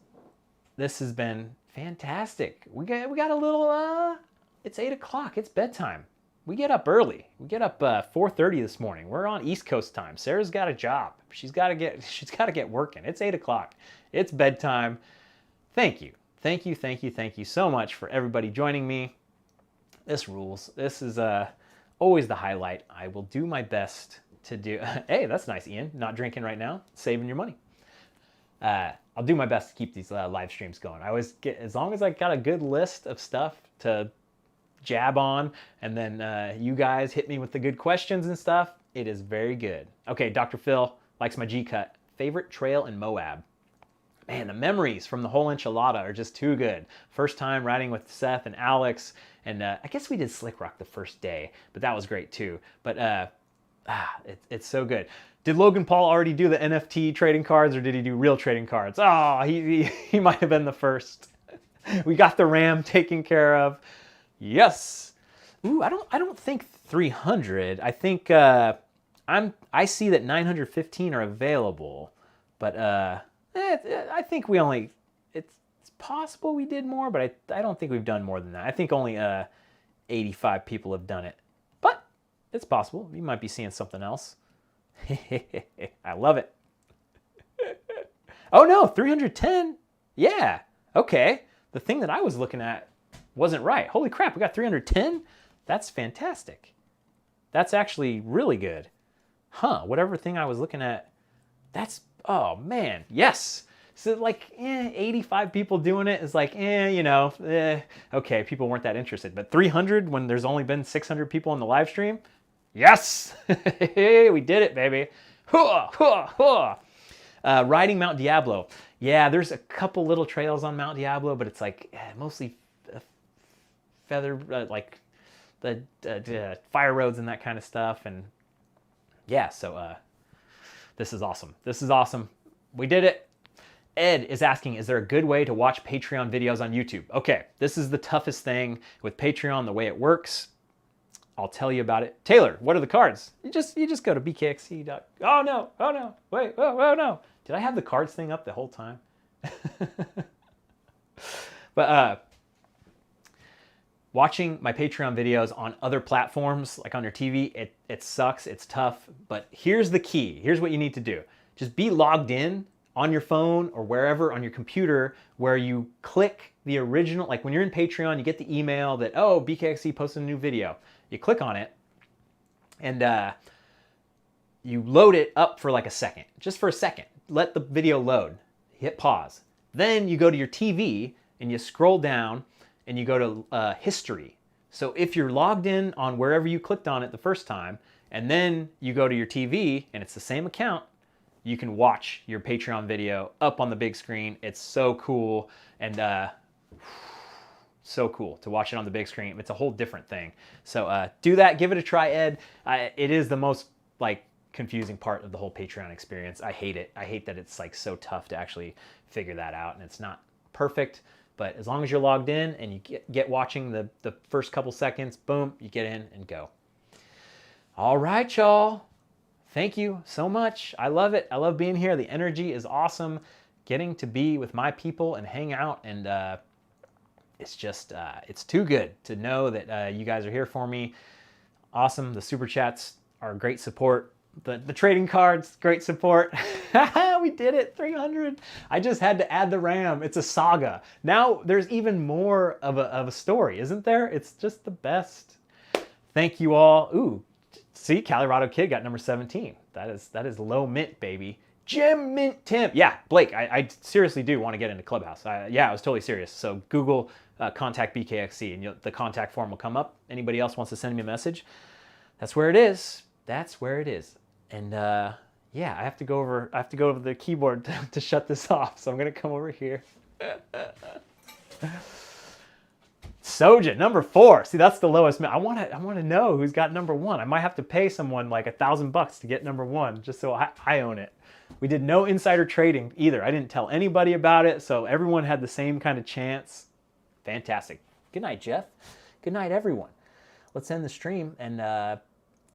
This has been fantastic. We got a little, it's 8 o'clock. It's bedtime. We get up early. We get up 4:30 this morning. We're on East Coast time. Sarah's got a job. She's got to get working. It's 8 o'clock. It's bedtime. Thank you. Thank you, thank you, thank you so much for everybody joining me. This rules. This is always the highlight. I will do my best to do. Hey, that's nice, Ian. Not drinking right now. Saving your money. I'll do my best to keep these live streams going. I always get, as long as I got a good list of stuff to jab on, and then you guys hit me with the good questions and stuff, it is very good. Okay, Dr. Phil likes my G-cut. Favorite trail in Moab? Man, the memories from the whole enchilada are just too good. First time riding with Seth and Alex, and I guess we did Slick Rock the first day, but that was great too. But it's so good. Did Logan Paul already do the NFT trading cards, or did he do real trading cards? Oh, he might have been the first. We got the RAM taken care of. Yes. Ooh, I don't think 300. I think I see that 915 are available, but I think we only. It's possible we did more, but I don't think we've done more than that. I think only 85 people have done it, but it's possible. You might be seeing something else. I love it. Oh no, 310. Yeah. Okay. The thing that I was looking at wasn't right. Holy crap, we got 310? That's fantastic. That's actually really good. Huh, whatever thing I was looking at, that's, oh man, yes. So like 85 people doing it is like, okay, people weren't that interested. But 300 when there's only been 600 people in the live stream? Yes! We did it, baby. Riding Mount Diablo. Yeah, there's a couple little trails on Mount Diablo, but it's like mostly feather, like the fire roads and that kind of stuff. And yeah, so this is awesome. This is awesome. We did it. Ed is asking, is there a good way to watch Patreon videos on YouTube? Okay, this is the toughest thing with Patreon, the way it works. I'll tell you about it. Taylor, what are the cards? You just go to bkxc. Oh no, wait, oh no. Did I have the cards thing up the whole time? But watching my Patreon videos on other platforms, like on your TV, it sucks, it's tough. But here's the key. Here's what you need to do. Just be logged in on your phone or wherever on your computer where you click the original, like when you're in Patreon, you get the email that, oh, BKXC posted a new video. You click on it and you load it up for like a second, just for a second. Let the video load, hit pause. Then you go to your TV and you scroll down and you go to history. So if you're logged in on wherever you clicked on it the first time, and then you go to your TV and it's the same account, you can watch your Patreon video up on the big screen. It's so cool and so cool to watch it on the big screen. It's a whole different thing. So do that, give it a try, Ed. It is the most like confusing part of the whole Patreon experience. I hate it. I hate that it's like so tough to actually figure that out, and it's not perfect. But as long as you're logged in and you get watching the first couple seconds, boom, you get in and go. All right, y'all. Thank you so much. I love it. I love being here. The energy is awesome. Getting to be with my people and hang out, and it's just, it's too good to know that you guys are here for me. Awesome. The super chats are great support. The trading cards, great support. We did it, 300. I just had to add the RAM. It's a saga. Now there's even more of a story, isn't there? It's just the best. Thank you all. Ooh. See, Colorado Kid got number 17. That is low mint, baby. Gem Mint Tim. Yeah, Blake, I seriously do want to get into Clubhouse. Yeah, I was totally serious. So Google contact BKXC and the contact form will come up. Anybody else wants to send me a message? That's where it is. That's where it is. And yeah, I have to go over the keyboard to shut this off. So I'm gonna come over here. Soja, number 4. See, that's the lowest. I want to know who's got number 1. I might have to pay someone like $1,000 to get number 1, just so I own it. We did no insider trading either. I didn't tell anybody about it, so everyone had the same kind of chance. Fantastic. Good night, Jeff. Good night, everyone. Let's end the stream and